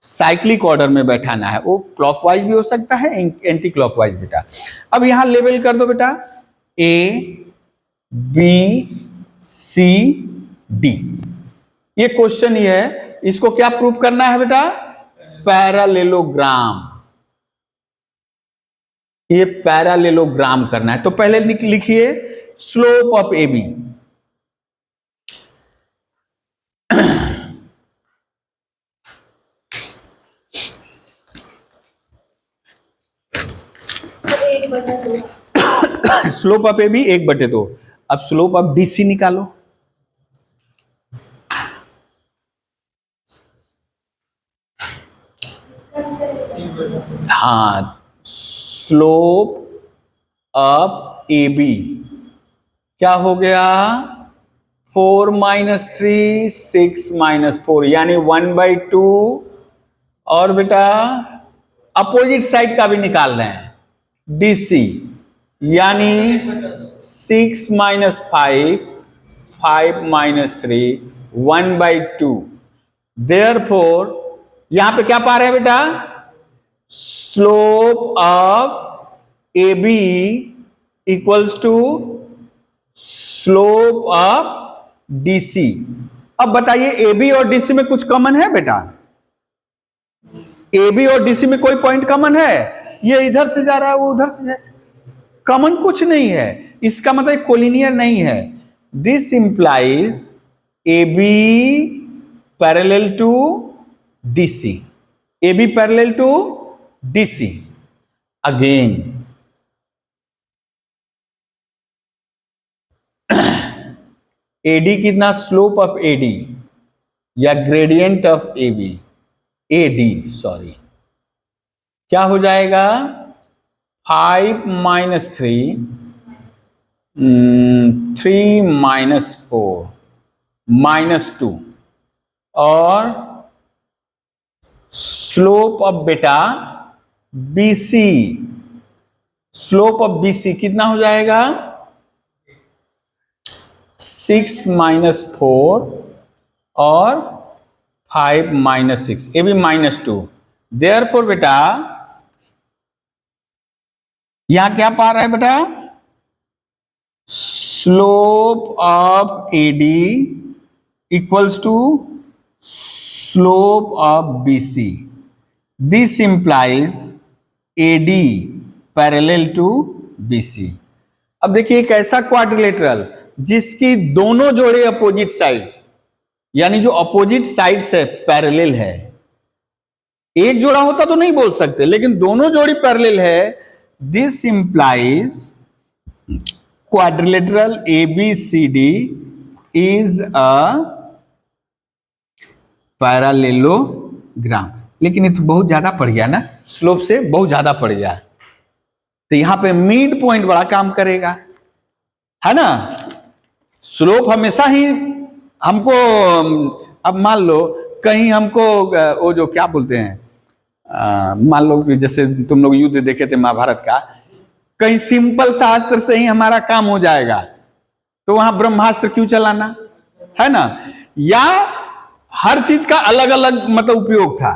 Speaker 1: साइक्लिक ऑर्डर में बैठाना है, वो क्लॉकवाइज भी हो सकता है एंटी क्लॉकवाइज बेटा। अब यहां लेबल कर दो बेटा ए बी सी डी। ये क्वेश्चन ही है, इसको क्या प्रूव करना है बेटा, पैरालेलोग्राम, ये पैरालेलोग्राम करना है। तो पहले लिखिए स्लोप ऑफ ए बी।
Speaker 2: एक बटा दो।
Speaker 1: Slope of A B 1/2। अब स्लोप ऑफ डीसी निकालो। हाँ, स्लोप ऑफ ए बी क्या हो गया? 4 - 3 6 - 4 यानी 1/2। और बेटा अपोजिट साइड का भी निकाल रहे हैं, डीसी, यानी 6 - 5 5 - 3 1/2। देयरफॉर यहां पे क्या पा रहे हैं बेटा? Slope of A B equals to slope of DC. अब बताइए ए बी और डीसी में कुछ कॉमन है बेटा? ए बी और डीसी में कोई पॉइंट कॉमन है? ये इधर से जा रहा है, वो उधर से जा रहा है, कॉमन कुछ नहीं है। इसका मतलब कोलिनियर नहीं है। This implies A B parallel to DC, A B parallel to DC. Again AD कितना? स्लोप ऑफ एडी या gradient of A B, AD sorry, क्या हो जाएगा? 5 - 3 3 - 4 -2। और स्लोप ऑफ बेटा बीसी, स्लोप ऑफ बीसी कितना हो जाएगा? 6 - 4 और 5 - 6, ये भी -2। देयरफॉर बेटा यहां क्या पा रहा है बेटा? Slope of AD equals to slope of BC. This implies AD parallel to BC. अब देखिए एक ऐसा क्वाड्रिलेटरल जिसकी दोनों जोड़े अपोजिट साइड, यानी जो अपोजिट साइड से पैरेलल है। एक जोड़ा होता तो नहीं बोल सकते, लेकिन दोनों जोड़ी पैरेलल है। This implies quadrilateral ABCD is a parallelogram. लेकिन ये तो बहुत ज्यादा पड़ गया ना, स्लोप से बहुत ज्यादा पड़ गया। तो यहां पे मिड पॉइंट बड़ा काम करेगा, है ना। स्लोप हमेशा ही हमको, अब मान लो कहीं हमको वो जो क्या बोलते हैं, मान लो कि जैसे तुम लोग युद्ध देखे थे महाभारत का, कहीं सिंपल शास्त्र से ही हमारा काम हो जाएगा, तो वहां ब्रह्मास्त्र क्यों चलाना, है ना। या हर चीज का अलग अलग मतलब उपयोग था,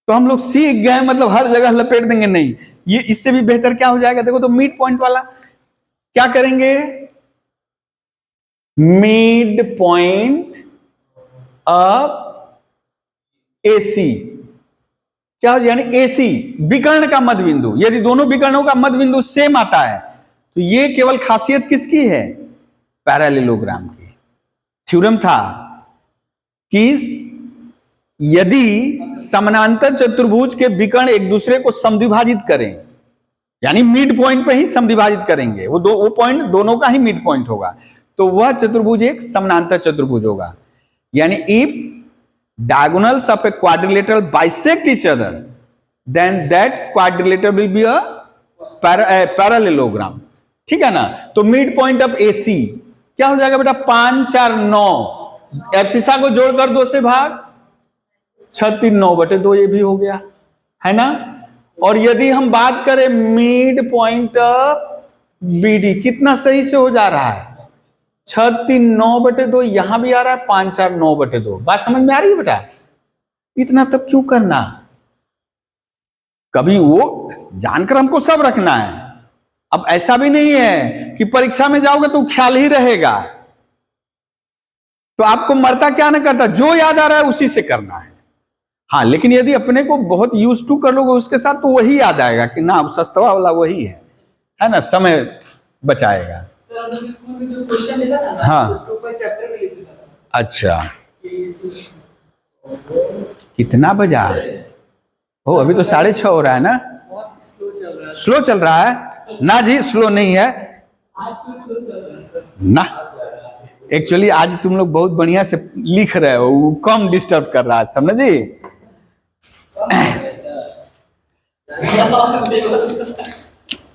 Speaker 1: तो हम लोग सीख गए, मतलब हर जगह लपेट देंगे, नहीं। ये इससे भी बेहतर क्या हो जाएगा, देखो तो मिड पॉइंट वाला क्या करेंगे, मिड पॉइंट ऑफ एसी, क्या हो, यानी एसी विकर्ण का मध्य बिंदु। यदि दोनों विकर्णों का मध्य बिंदु सेम आता है तो ये केवल खासियत किसकी है, पैरालेलोग्राम की। थ्योरम था कि यदि समानांतर चतुर्भुज के विकर्ण एक दूसरे को समद्विभाजित करें, यानी मिड पॉइंट पे ही समद्विभाजित करेंगे, वो पॉइंट दोनों का ही मिड पॉइंट होगा, तो वह चतुर्भुज एक समानांतर चतुर्भुज होगा। यानी if diagonals of a quadrilateral bisect each other, then that quadrilateral will be a parallelogram। ठीक है ना। तो मिड पॉइंट ऑफ AC क्या हो जाएगा बेटा, 5 4 9, एब्सिसा को जोड़कर 2 से भाग, 6 3 9/2 ये भी हो गया, है ना। और यदि हम बात करें मिड पॉइंट ऑफ BD, कितना सही से हो जा रहा है, 6 3 9/2, यहां भी आ रहा है 5 4 9/2। बात समझ में आ रही है बेटा, इतना तब क्यों करना, कभी वो जानकर हमको सब रखना है। अब ऐसा भी नहीं है कि परीक्षा में जाओगे तो ख्याल ही रहेगा, तो आपको मरता क्या ना करता, जो याद आ रहा है उसी से करना है। हाँ, लेकिन यदि अपने को बहुत यूज टू कर लोगे उसके साथ, तो वही याद आएगा कि ना सस्तवा वाला वही है ना, समय बचाएगा।
Speaker 3: सर हम लोग स्कूल में जो क्वेश्चन लेता था ना,
Speaker 1: हाँ।
Speaker 3: उसके ऊपर चैप्टर में लिख देता था
Speaker 1: अच्छा,
Speaker 3: कि
Speaker 1: कितना बजा? ओ, अभी तो 6:30 हो रहा है ना।
Speaker 3: बहुत स्लो चल रहा है।
Speaker 1: स्लो चल रहा है ना जी? स्लो नहीं है
Speaker 3: आज से स्लो चल रहा है
Speaker 1: ना। एक्चुअली आज तुम लोग बहुत बढ़िया से लिख रहे हो, वो कम डिस्टर्ब कर रहा है, समझ जी?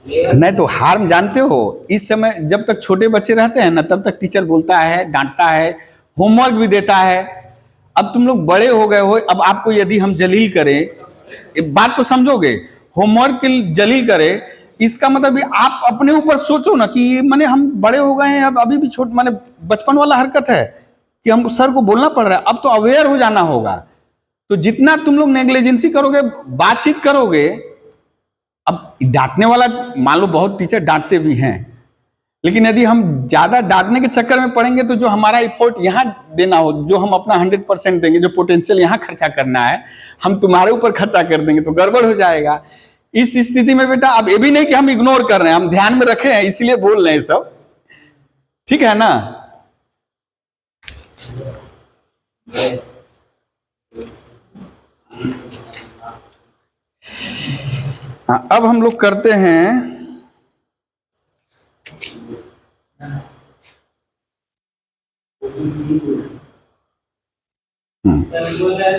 Speaker 1: नहीं तो हार्म जानते हो, इस समय जब तक छोटे बच्चे रहते हैं ना, तब तक टीचर बोलता है, डांटता है, होमवर्क भी देता है। अब तुम लोग बड़े हो गए हो, अब आपको यदि हम जलील करें, एक बात को समझोगे, होमवर्क के जलील करें, इसका मतलब आप अपने ऊपर सोचो ना कि माने हम बड़े हो गए हैं, अब अभी भी छोटे माने बचपन वाला हरकत है कि हम सर को बोलना पड़ रहा है। अब तो अवेयर हो जाना होगा। तो जितना तुम लोग नेग्लिजेंसी करोगे, बातचीत करोगे, अब डांटने वाला मान लो बहुत टीचर डांटते भी हैं, लेकिन यदि हम ज्यादा डांटने के चक्कर में पड़ेंगे तो जो हमारा एफर्ट यहाँ देना हो, जो हम अपना 100% देंगे, जो पोटेंशियल यहाँ खर्चा करना है, हम तुम्हारे ऊपर खर्चा कर देंगे तो गड़बड़ हो जाएगा। इस स्थिति में बेटा अब ये भी नहीं कि हम इग्नोर कर रहे हैं, हम ध्यान में रखे हैं इसीलिए बोल रहे हैं सब, ठीक है ना? हाँ, अब हम लोग करते हैं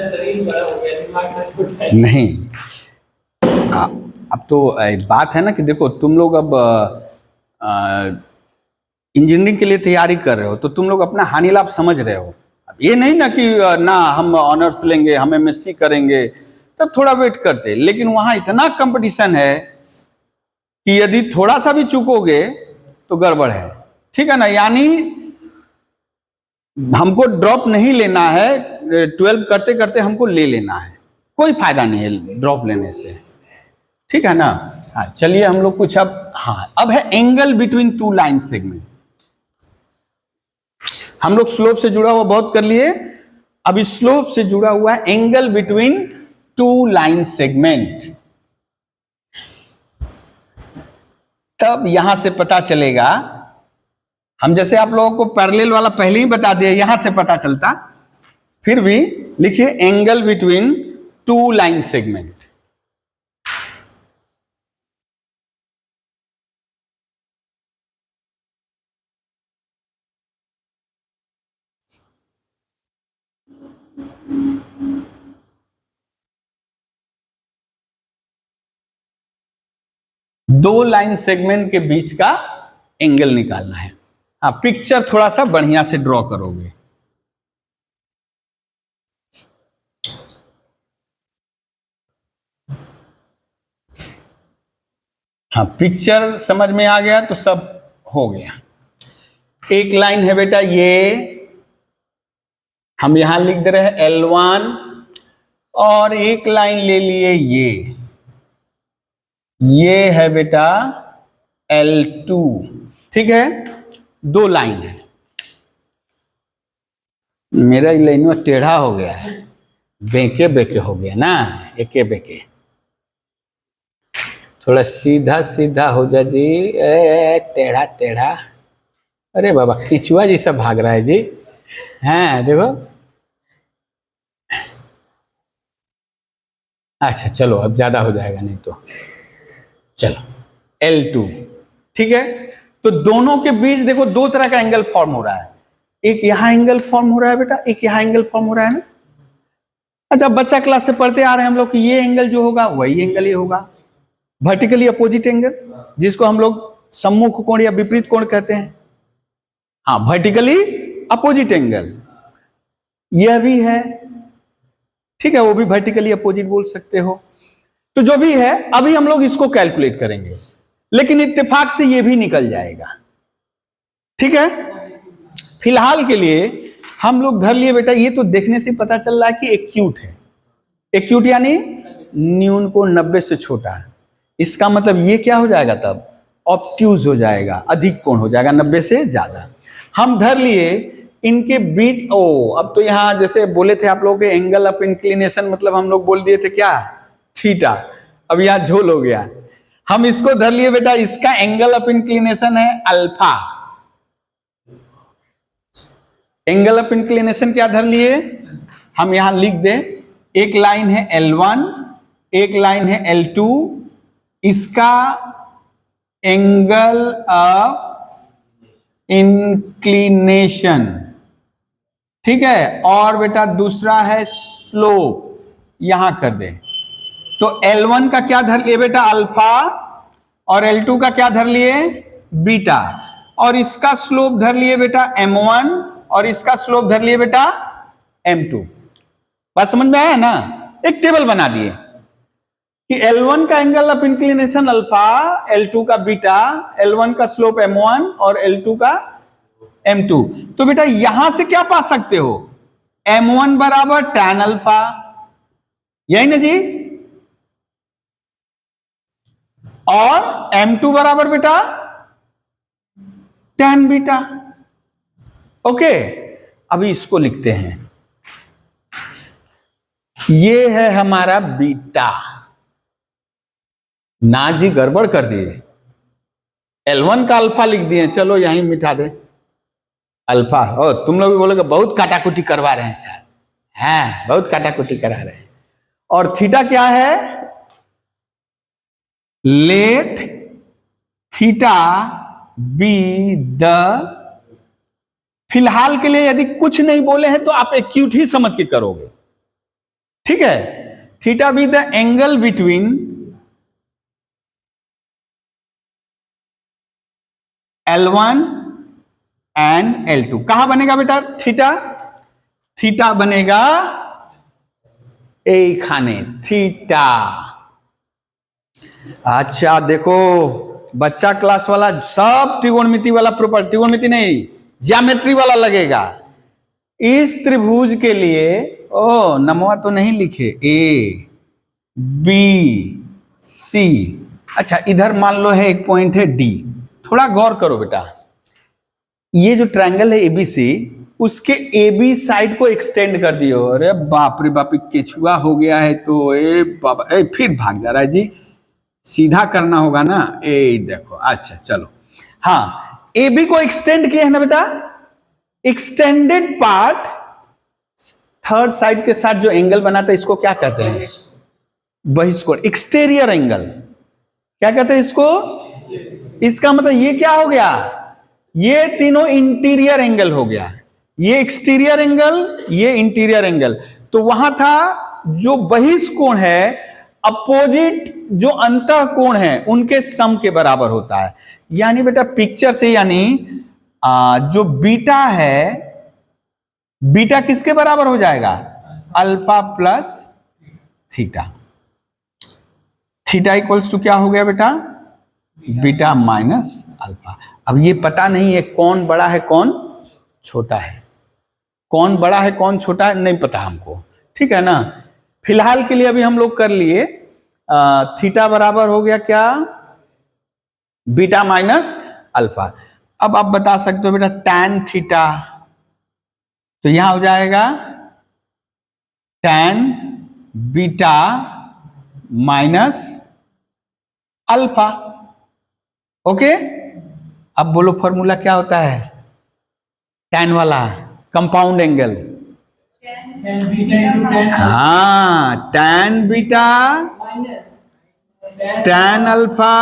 Speaker 3: शरीर बड़ा हो गया, दिमाग का छोटा है।
Speaker 1: नहीं। अब तो बात है ना कि देखो तुम लोग अब इंजीनियरिंग के लिए तैयारी कर रहे हो, तो तुम लोग अपना हानि लाभ समझ रहे हो। अब ये नहीं ना कि ना हम ऑनर्स लेंगे, हम एमएससी करेंगे, तब थोड़ा वेट करते। लेकिन वहां इतना कंपटीशन है कि यदि थोड़ा सा भी चूकोगे तो गड़बड़ है, ठीक है ना? यानी हमको ड्रॉप नहीं लेना है, 12 करते करते हमको ले लेना है, कोई फायदा नहीं है ड्रॉप लेने से, ठीक है ना? हाँ, चलिए हम लोग कुछ अब है angle between two line segment. हम लोग स्लोप से जुड़ा हुआ बहुत कर लिए, अब स्लोप से जुड़ा हुआ है angle between two line segment. तब यहां से पता चलेगा, हम जैसे आप लोगों को पैरेलल वाला पहले ही बता दिया, यहां से पता चलता, फिर भी लिखिए angle between two line segment. दो लाइन सेगमेंट के बीच का एंगल निकालना है। हाँ, पिक्चर थोड़ा सा बढ़िया से ड्रॉ करोगे। हाँ, पिक्चर समझ में आ गया तो सब हो गया। एक लाइन है बेटा ये, हम यहां लिख दे रहे हैं L1, और एक लाइन ले लिए ये है बेटा L2, ठीक है? दो लाइन है। मेरा लाइन में टेढ़ा हो गया है, बेके बेके हो गया ना, एके बेके। थोड़ा सीधा सीधा हो जा जी, टेढ़ा टेढ़ा। अरे बाबा, किचुआ जी सब भाग रहा है जी। हाँ देखो, अच्छा चलो अब ज्यादा हो जाएगा नहीं तो, चलो L2, ठीक है? तो दोनों के बीच देखो दो तरह का एंगल फॉर्म हो रहा है, एक यहां एंगल फॉर्म हो रहा है बेटा, एक यहां एंगल फॉर्म हो रहा है ना। अच्छा, बच्चा क्लास से पढ़ते आ रहे हैं हम लोग कि ये एंगल जो होगा वही एंगल ये होगा, वर्टिकली अपोजिट एंगल, जिसको हम लोग सम्मुख कोण या विपरीत कोण कहते हैं। हाँ, वर्टिकली अपोजिट एंगल यह भी है, ठीक है? वो भी वर्टिकली अपोजिट बोल सकते हो। तो जो भी है अभी हम लोग इसको कैलकुलेट करेंगे, लेकिन इत्तेफाक से ये भी निकल जाएगा, ठीक है? फिलहाल के लिए हम लोग धर लिए बेटा, ये तो देखने से पता चल रहा है कि एक्यूट है। एक्यूट यानी न्यून कोण 90 से छोटा है। इसका मतलब ये क्या हो जाएगा, तब ऑब्ट्यूज हो जाएगा, अधिक कोण हो जाएगा 90 से ज्यादा। हम धर लिए इनके बीच, ओ अब तो यहां जैसे बोले थे आप लोगों के एंगल ऑफ इंक्लिनेशन, मतलब हम लोग बोल दिए थे क्या, थीटा। अब यहां झोल हो गया, हम इसको धर लिए बेटा, इसका एंगल ऑफ इंक्लिनेशन है अल्फा। एंगल ऑफ इंक्लिनेशन क्या धर लिए, हम यहां लिख दें, एक लाइन है L1, एक लाइन है L2, इसका एंगल ऑफ इंक्लिनेशन, ठीक है, और बेटा दूसरा है स्लोप, यहां कर दे। तो L1 का क्या धर लिए बेटा, अल्फा, और L2 का क्या धर लिए, बीटा, और इसका स्लोप धर लिए बेटा M1, और इसका स्लोप धर लिए बेटा M2। बात समझ में आया ना, एक टेबल बना दिए कि L1 का angle of inclination alpha, L2 का बीटा, L1 का स्लोप M1 और L2 का M2। तो बेटा यहां से क्या पा सकते हो, M1 बराबर tan अल्फा, यही ना जी, और M2 बराबर बेटा tan बीटा। ओके, अभी इसको लिखते हैं, ये है हमारा बीटा। ना जी गड़बड़ कर दिए, L1 का अल्फा लिख दिए, चलो यहीं मिटा दे अल्फा। ओ तुम लोग भी बोलोगे बहुत काटाकुटी करवा रहे हैं सर, हैं बहुत काटाकुटी करा रहे हैं। और थीटा क्या है, लेट थीटा बी द, फिलहाल के लिए यदि कुछ नहीं बोले हैं तो आप एक्यूट ही समझ के करोगे, ठीक है। Theta be the angle between L1 and L2। कहां बनेगा बेटा थीटा, थीटा बनेगा ए खाने थीटा। अच्छा देखो बच्चा क्लास वाला सब त्रिकोणमिति वाला प्रॉपर्टी, त्रिकोणमिति नहीं ज्योमेट्री वाला लगेगा। इस त्रिभुज के लिए, ओ नमवा तो नहीं लिखे, ए बी सी, अच्छा इधर मान लो है एक पॉइंट है डी। थोड़ा गौर करो बेटा, ये जो ट्रायंगल है एबीसी, उसके एबी साइड को एक्सटेंड कर दियो। अरे बाप रे बाप, केचुआ हो गया है तो, ए बाबा ए फिर भाग जा रहा है जी, सीधा करना होगा ना, ए देखो, अच्छा चलो, हाँ एबी को एक्सटेंड किया है ना बेटा, एक्सटेंडेड पार्ट थर्ड साइड के साथ जो एंगल बनाता है इसको क्या कहते हैं, बहिष्कोण, एक्सटीरियर एंगल। क्या कहते हैं इसको, इसका मतलब ये क्या हो गया, ये तीनों इंटीरियर एंगल हो गया, ये एक्सटीरियर एंगल, ये इंटीरियर एंगल। तो वहां था जो बहिष्कोण है, अपोजिट जो अंतः कोण है उनके सम के बराबर होता है। यानी बेटा पिक्चर से, यानी जो बीटा है, बीटा किसके बराबर हो जाएगा, alpha plus theta. Theta equals to क्या हो गया बेटा, बीटा माइनस अल्फा। अब ये पता नहीं है कौन बड़ा है कौन छोटा है, कौन बड़ा है कौन छोटा है नहीं पता हमको, ठीक है ना। फिलहाल के लिए अभी हम लोग कर लिए, थीटा बराबर हो गया क्या, बीटा माइनस अल्फा। अब आप बता सकते हो बेटा टैन थीटा, तो यहां हो जाएगा tan beta minus alpha. Okay, अब बोलो फॉर्मूला क्या होता है टैन वाला, कंपाउंड एंगल। हाँ tan beta tan alpha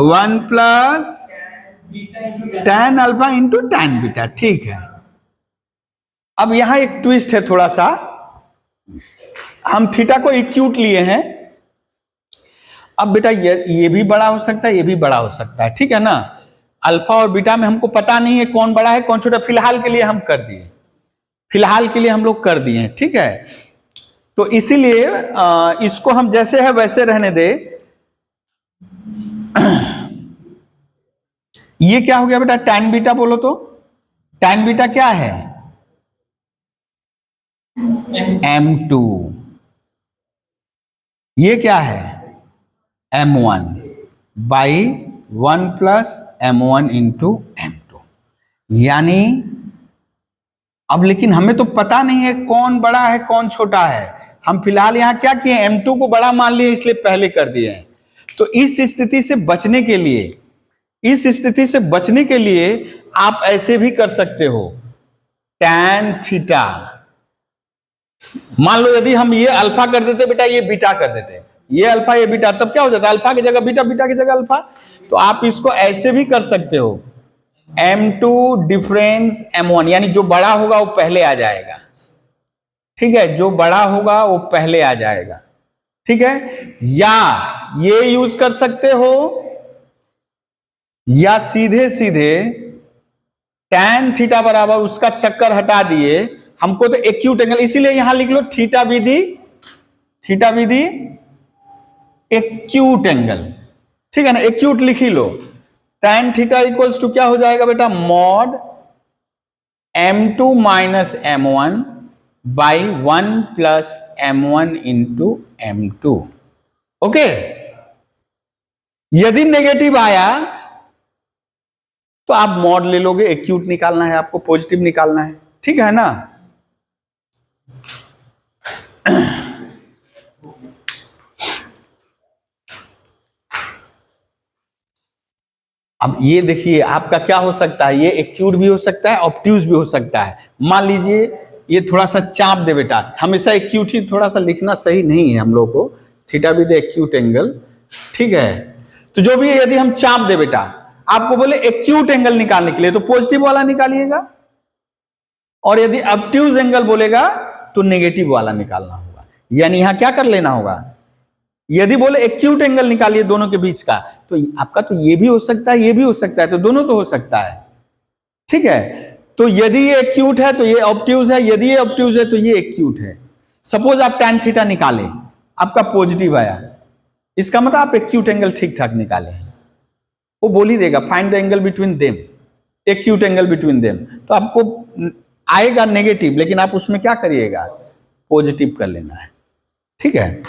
Speaker 1: 1 plus tan alpha into tan beta, ठीक है। अब यहां एक ट्विस्ट है थोड़ा सा, हम थीटा को एक्यूट लिए हैं। अब बेटा ये भी बड़ा हो सकता है, ये भी बड़ा हो सकता है, ठीक है ना। अल्फा और बीटा में हमको पता नहीं है कौन बड़ा है कौन छोटा, फिलहाल के लिए हम कर दिए, फिलहाल के लिए हम लोग कर दिए, ठीक है। तो इसीलिए इसको हम जैसे है वैसे रहने दे। ये क्या हो गया बेटा टैन बीटा, बोलो तो टैन बीटा क्या है, M2, ये क्या है M1 by 1 plus M1 into M2। यानी अब लेकिन हमें तो पता नहीं है कौन बड़ा है कौन छोटा है। हम फिलहाल यहां क्या किए, m2 को बड़ा मान लिए इसलिए पहले कर दिए हैं। तो इस स्थिति से बचने के लिए आप ऐसे भी कर सकते हो, tan थीटा। मान लो यदि हम ये अल्फा कर देते बेटा, ये बीटा कर देते, ये अल्फा ये बीटा, तब क्या हो जाता, अल्फा की जगह बीटा, बीटा की जगह अल्फा। तो आप इसको ऐसे भी कर सकते हो, m2 डिफरेंस m1, यानी जो बड़ा होगा वो पहले आ जाएगा। ठीक है, जो बड़ा होगा वो पहले आ जाएगा। ठीक है, या ये यूज कर सकते हो, या सीधे सीधे tan थीटा बराबर उसका चक्कर हटा दिए, हमको तो एक्यूट एंगल, इसीलिए यहां लिख लो थीटा विधि एक्यूट एंगल। ठीक है ना, एक्यूट लिख ही लो। tan थीटा इक्वल्स टू क्या हो जाएगा बेटा, mod m2 minus m1 by 1 plus m1 into m2। Okay, यदि नेगेटिव आया तो आप मॉड ले लोगे, एक्यूट निकालना है आपको, पॉजिटिव निकालना है। ठीक है ना, अब ये देखिए आपका क्या हो सकता है, ये एक्यूट भी हो सकता है, ऑब्ट्यूज भी हो सकता है। मान लीजिए ये थोड़ा सा चाप दे बेटा, हमेशा एक्यूट ही थोड़ा सा लिखना सही नहीं है हम लोग को, थीटा विद एक्यूट एंगल। ठीक है, तो जो भी है, यदि हम चाप दे बेटा, आपको बोले एक्यूट एंगल निकालने के लिए तो पॉजिटिव वाला निकालिएगा, और यदि ऑब्ट्यूज एंगल बोलेगा तो नेगेटिव वाला निकालना होगा। यानी यहां क्या कर लेना होगा, यदि बोले एक्यूट एंगल निकालिए दोनों के बीच का, तो आपका तो ये भी हो सकता है, ये भी हो सकता है, तो दोनों तो हो सकता है। ठीक है, तो यदि ये एक्यूट है तो ये ऑब्ट्यूज है, यदि ये ऑब्ट्यूज है तो ये एक्यूट है। सपोज आप tan थीटा निकाले, आपका पॉजिटिव आया, इसका मतलब आप एक्यूट एंगल ठीक ठाक निकाले। वो बोल ही देगा find the angle between them, acute angle between them, तो आपको आएगा नेगेटिव, लेकिन आप उसमें क्या करिएगा, पॉजिटिव कर लेना है। ठीक है,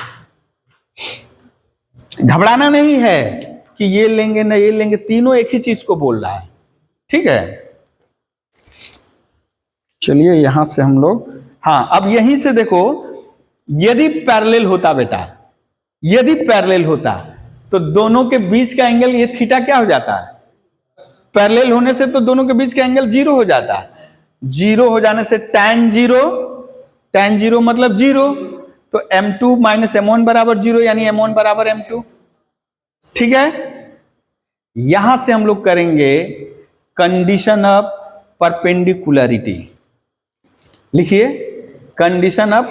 Speaker 1: घबराना नहीं है कि ये लेंगे ना ये लेंगे, तीनों एक ही चीज को बोल रहा है। ठीक है, चलिए यहां से हम लोग, हाँ अब यहीं से देखो, यदि पैरेलल होता बेटा, यदि पैरेलल होता तो दोनों के बीच का एंगल, ये थीटा क्या हो जाता है, पैरेलल होने से तो दोनों के बीच का एंगल जीरो हो जाता है। जीरो हो जाने से tan जीरो मतलब जीरो, तो m2 माइनस m1 बराबर जीरो, यानी m1 बराबर m2। ठीक है, यहां से हम लोग करेंगे कंडीशन ऑफ परपेंडिकुलरिटी। लिखिए कंडीशन ऑफ,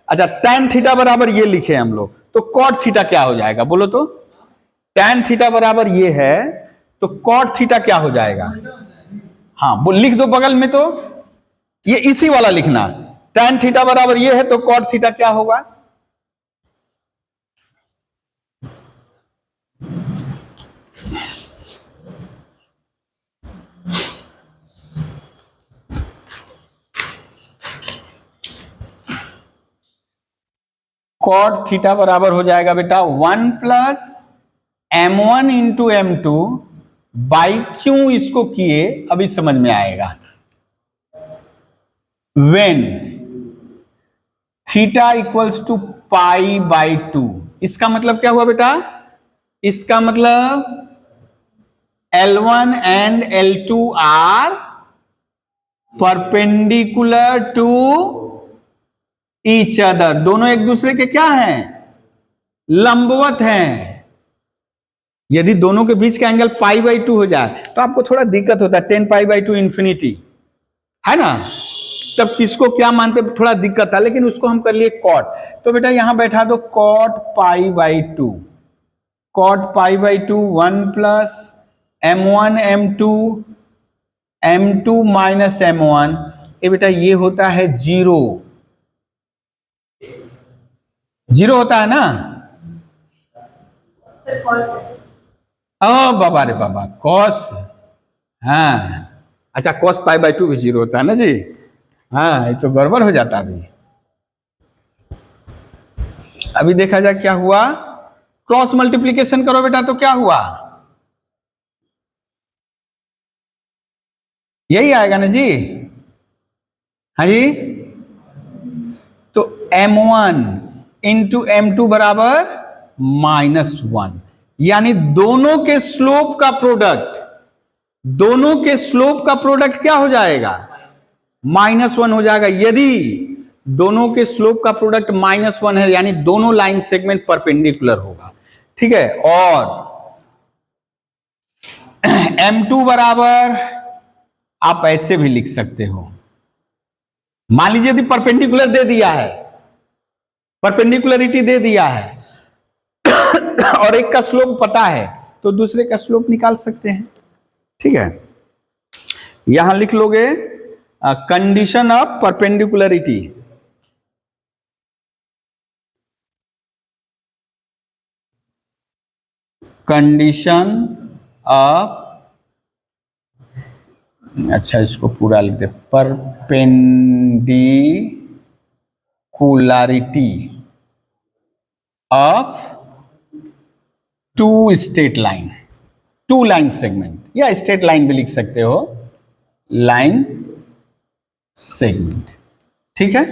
Speaker 1: अच्छा tan थीटा बराबर ये लिखे हम लोग, तो cot थीटा क्या हो जाएगा बोलो तो, tan थीटा बराबर ये है तो cot थीटा क्या हो जाएगा, हाँ वो लिख दो बगल में, तो ये इसी वाला लिखना, tan थीटा बराबर ये है तो cot थीटा क्या होगा, cot थीटा बराबर हो जाएगा बेटा 1 plus m1 into m2 by क्यों इसको किए, अभी समझ में आएगा। When theta equals to pi by 2, इसका मतलब क्या हुआ बेटा, इसका मतलब L1 and L2 are perpendicular to each other, दोनों एक दूसरे के क्या हैं, लंबवत हैं। यदि दोनों के बीच का एंगल पाई बाई 2 हो जाए तो आपको थोड़ा दिक्कत होता है, 10 पाई बाई 2 इंफिनिटी है ना, तब किसको क्या मानते थोड़ा दिक्कत था, लेकिन उसको हम कर लिए कॉट। तो बेटा यहां बैठा दो cot pi by 2, cot pi by 2 1 plus m1 m2 minus m1, ये बेटा ये होता है जीरो, जीरो होता है ना, ओ बाबा रे बाबा कॉस, हाँ अच्छा कॉस पाई बाई 2 भी जीरो होता है ना जी, हाँ ये तो गड़बड़ हो जाता। अभी देखा जाए क्या हुआ, क्रॉस मल्टीप्लीकेशन करो बेटा तो क्या हुआ, यही आएगा ना जी? हाँ जी। तो M1 इंटू M2 बराबर -1, यानी दोनों के स्लोप का प्रोडक्ट, दोनों के स्लोप का प्रोडक्ट क्या हो जाएगा? -1 हो जाएगा। यदि दोनों के स्लोप का प्रोडक्ट -1 है, यानी दोनों लाइन सेगमेंट परपेंडिकुलर होगा। ठीक है। और M2 बराबर आप ऐसे भी लिख सकते हो, मान लीजिए यदि परपेंडिकुलर दे दिया है, परपेंडिकुलरिटी दे दिया है और एक का स्लोप पता है, तो दूसरे का स्लोप निकाल सकते हैं। ठीक है। यहां लिख लोगे condition of perpendicularity. Condition of, अच्छा इसको पूरा लिख दे, perpendicularity of two straight line, two line segment, या स्ट्रेट लाइन भी लिख सकते हो, लाइन सेगमेंट। ठीक है।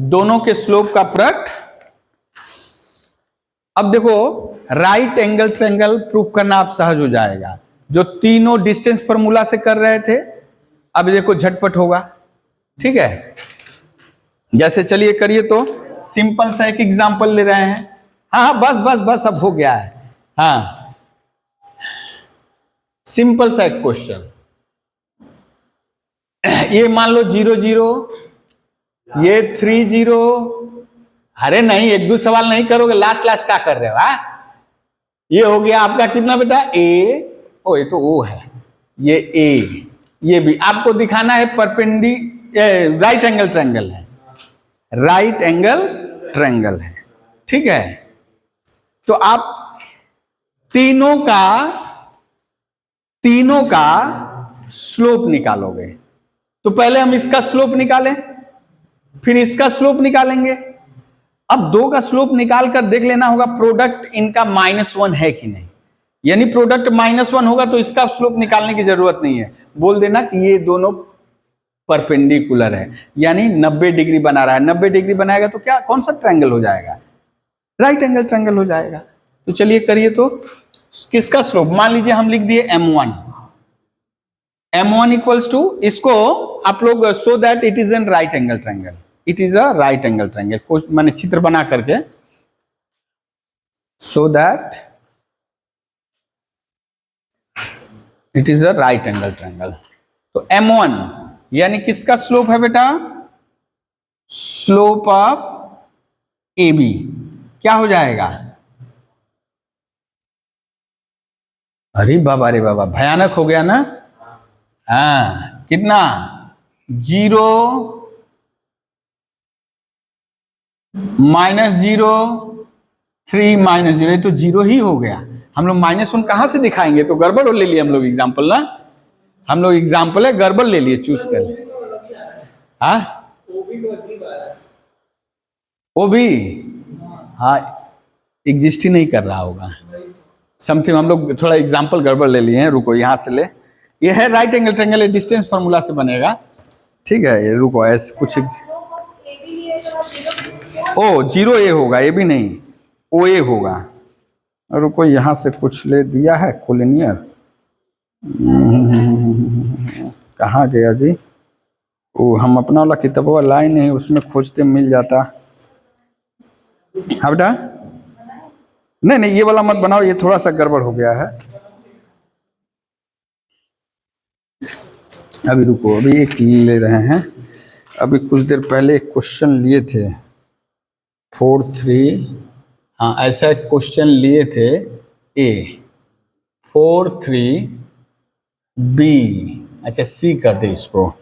Speaker 1: दोनों के स्लोप का प्रोडक्ट। अब देखो राइट एंगल ट्रायंगल प्रूफ करना आप सहज हो जाएगा, जो तीनों डिस्टेंस फार्मूला से कर रहे थे, अब देखो झटपट होगा। ठीक है। जैसे चलिए करिए, तो सिंपल सा एक एग्जांपल ले रहे हैं। हाँ बस बस बस, अब हो गया है। हाँ, सिंपल सा एक क्वेश्चन, ये मान लो 0 0, ये 3 0। अरे नहीं, एक दो सवाल नहीं करोगे, लास्ट लास्ट क्या कर रहे हो? ये हो गया आपका कितना बेटा? ए। ओ ये तो ओ है, ये ए, ये भी आपको दिखाना है परपेंडी राइट एंगल ट्रायंगल है, राइट एंगल ट्रायंगल है। ठीक है। तो आप तीनों का स्लोप निकालोगे। तो पहले हम इसका स्लोप निकालें, फिर इसका स्लोप निकालेंगे। अब दो का स्लोप निकाल कर देख लेना होगा प्रोडक्ट इनका -1 है कि नहीं। यानी प्रोडक्ट -1 होगा तो इसका स्लोप निकालने की जरूरत नहीं है, बोल देना कि ये दोनों परपेंडिकुलर है, यानी 90 डिग्री बना रहा है। 90 डिग्री बनाएगा तो क्या, कौन सा ट्रायंगल हो जाएगा? राइट एंगल ट्रायंगल हो जाएगा। तो चलिए करिए, तो किसका स्लोप, मान लीजिए हम लिख दिए M1, M1 इक्वल्स टू, इसको आप लोग so that it is an right angle triangle, it is a right angle triangle, कुछ मैंने चित्र बना करके, so that it is a right angle triangle. तो M1 यानी किसका स्लोप है बेटा? स्लोप ऑफ AB क्या हो जाएगा? अरे बाबा रे बाबा, भयानक हो गया ना। हाँ, कितना? 0 -0 3 -0, ये तो 0 ही हो गया। हम लोग -1 कहां से दिखाएंगे? तो गड़बड़ ले लिए हम लोग एग्जाम्पल ना, हम लोग एग्जाम्पल है गड़बड़ ले लिए, चूज कर। हाँ वो भी, हाँ एग्जिस्ट ही नहीं कर रहा होगा समथिंग, हम लोग थोड़ा एग्जाम्पल गड़बड़ ले लिए हैं। रुको यहां से ले, ये है right angle triangle, distance formula से बनेगा। ठीक है, ये रुको ऐसे कुछ, ओ 0A होगा, ये भी नहीं, OA होगा। रुको यहां से कुछ ले दिया है कोलिनियर, कहाँ गया जी? वो हम अपना वाला किताबवा लाए नहीं, उसमें खोजते मिल जाता। हाँ बेटा, नहीं ये वाला मत बनाओ, ये थोड़ा सा गड़बड़ हो गया है। अभी रुको, अभी एक ले रहे हैं। अभी कुछ देर पहले एक क्वेश्चन लिए थे 4-3, हाँ ऐसा एक क्वेश्चन लिए थे A 4-3B, अच्छा C कर दे इसको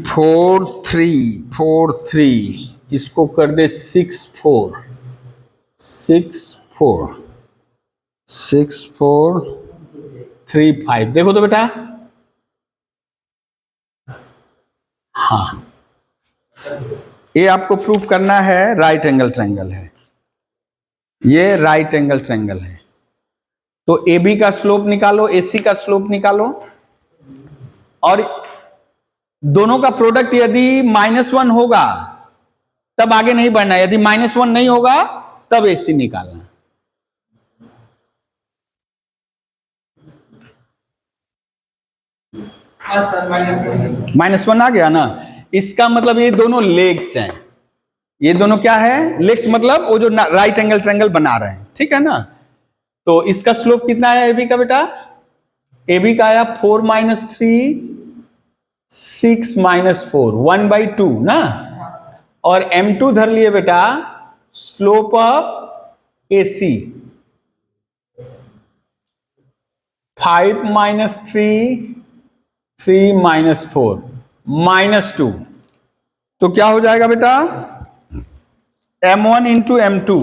Speaker 1: 4-3, इसको कर दे 6-4, 6-4-3-5। देखो तो बेटा, हाँ ये आपको प्रूफ करना है राइट एंगल ट्रायंगल है, ये राइट एंगल ट्रायंगल है। तो ए बी का स्लोप निकालो, ए सी का स्लोप निकालो, और दोनों का प्रोडक्ट यदि -1 होगा तब आगे नहीं बढ़ना, यदि -1 नहीं होगा तब ए सी निकालना।
Speaker 3: हाँ सर,
Speaker 1: -1 आ गया ना। इसका मतलब ये दोनों लेग्स हैं, ये दोनों क्या है, लेग्स, मतलब वो जो राइट एंगल ट्रायंगल बना रहे हैं, ठीक है ना। तो इसका स्लोप कितना है ए बी का बेटा, ए बी का आया 4 - 3 6 - 4 1/2 ना, और M2 धर लिए बेटा स्लोप ऑफ AC 5 - 3 3 - 4 -2, तो क्या हो जाएगा बेटा M1 × M2,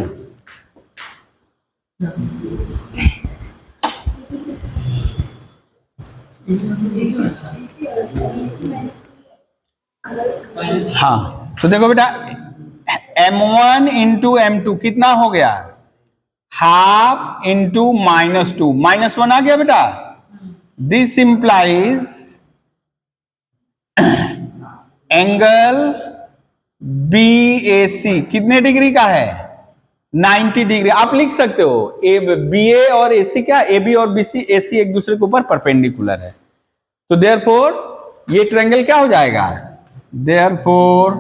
Speaker 1: हाँ। तो देखो बेटा M1 × M2 कितना हो गया, ½ × -2 -1 आ गया बेटा। दिस इंप्लाइज एंगल BAC कितने डिग्री का है, 90 डिग्री। आप लिख सकते हो BA और AC क्या, AB और AC एक दूसरे के ऊपर परपेंडिकुलर है, तो देयरफॉर ये ट्रायंगल क्या हो जाएगा, therefore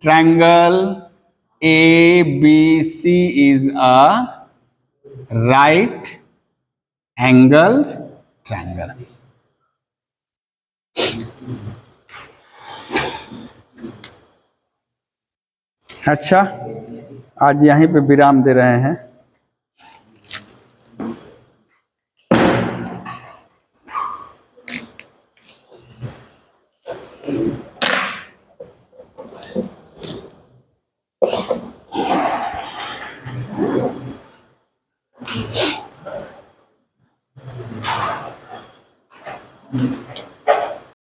Speaker 1: triangle ABC is a right angle triangle. अच्छा, आज यहीं पे विराम दे रहे हैं।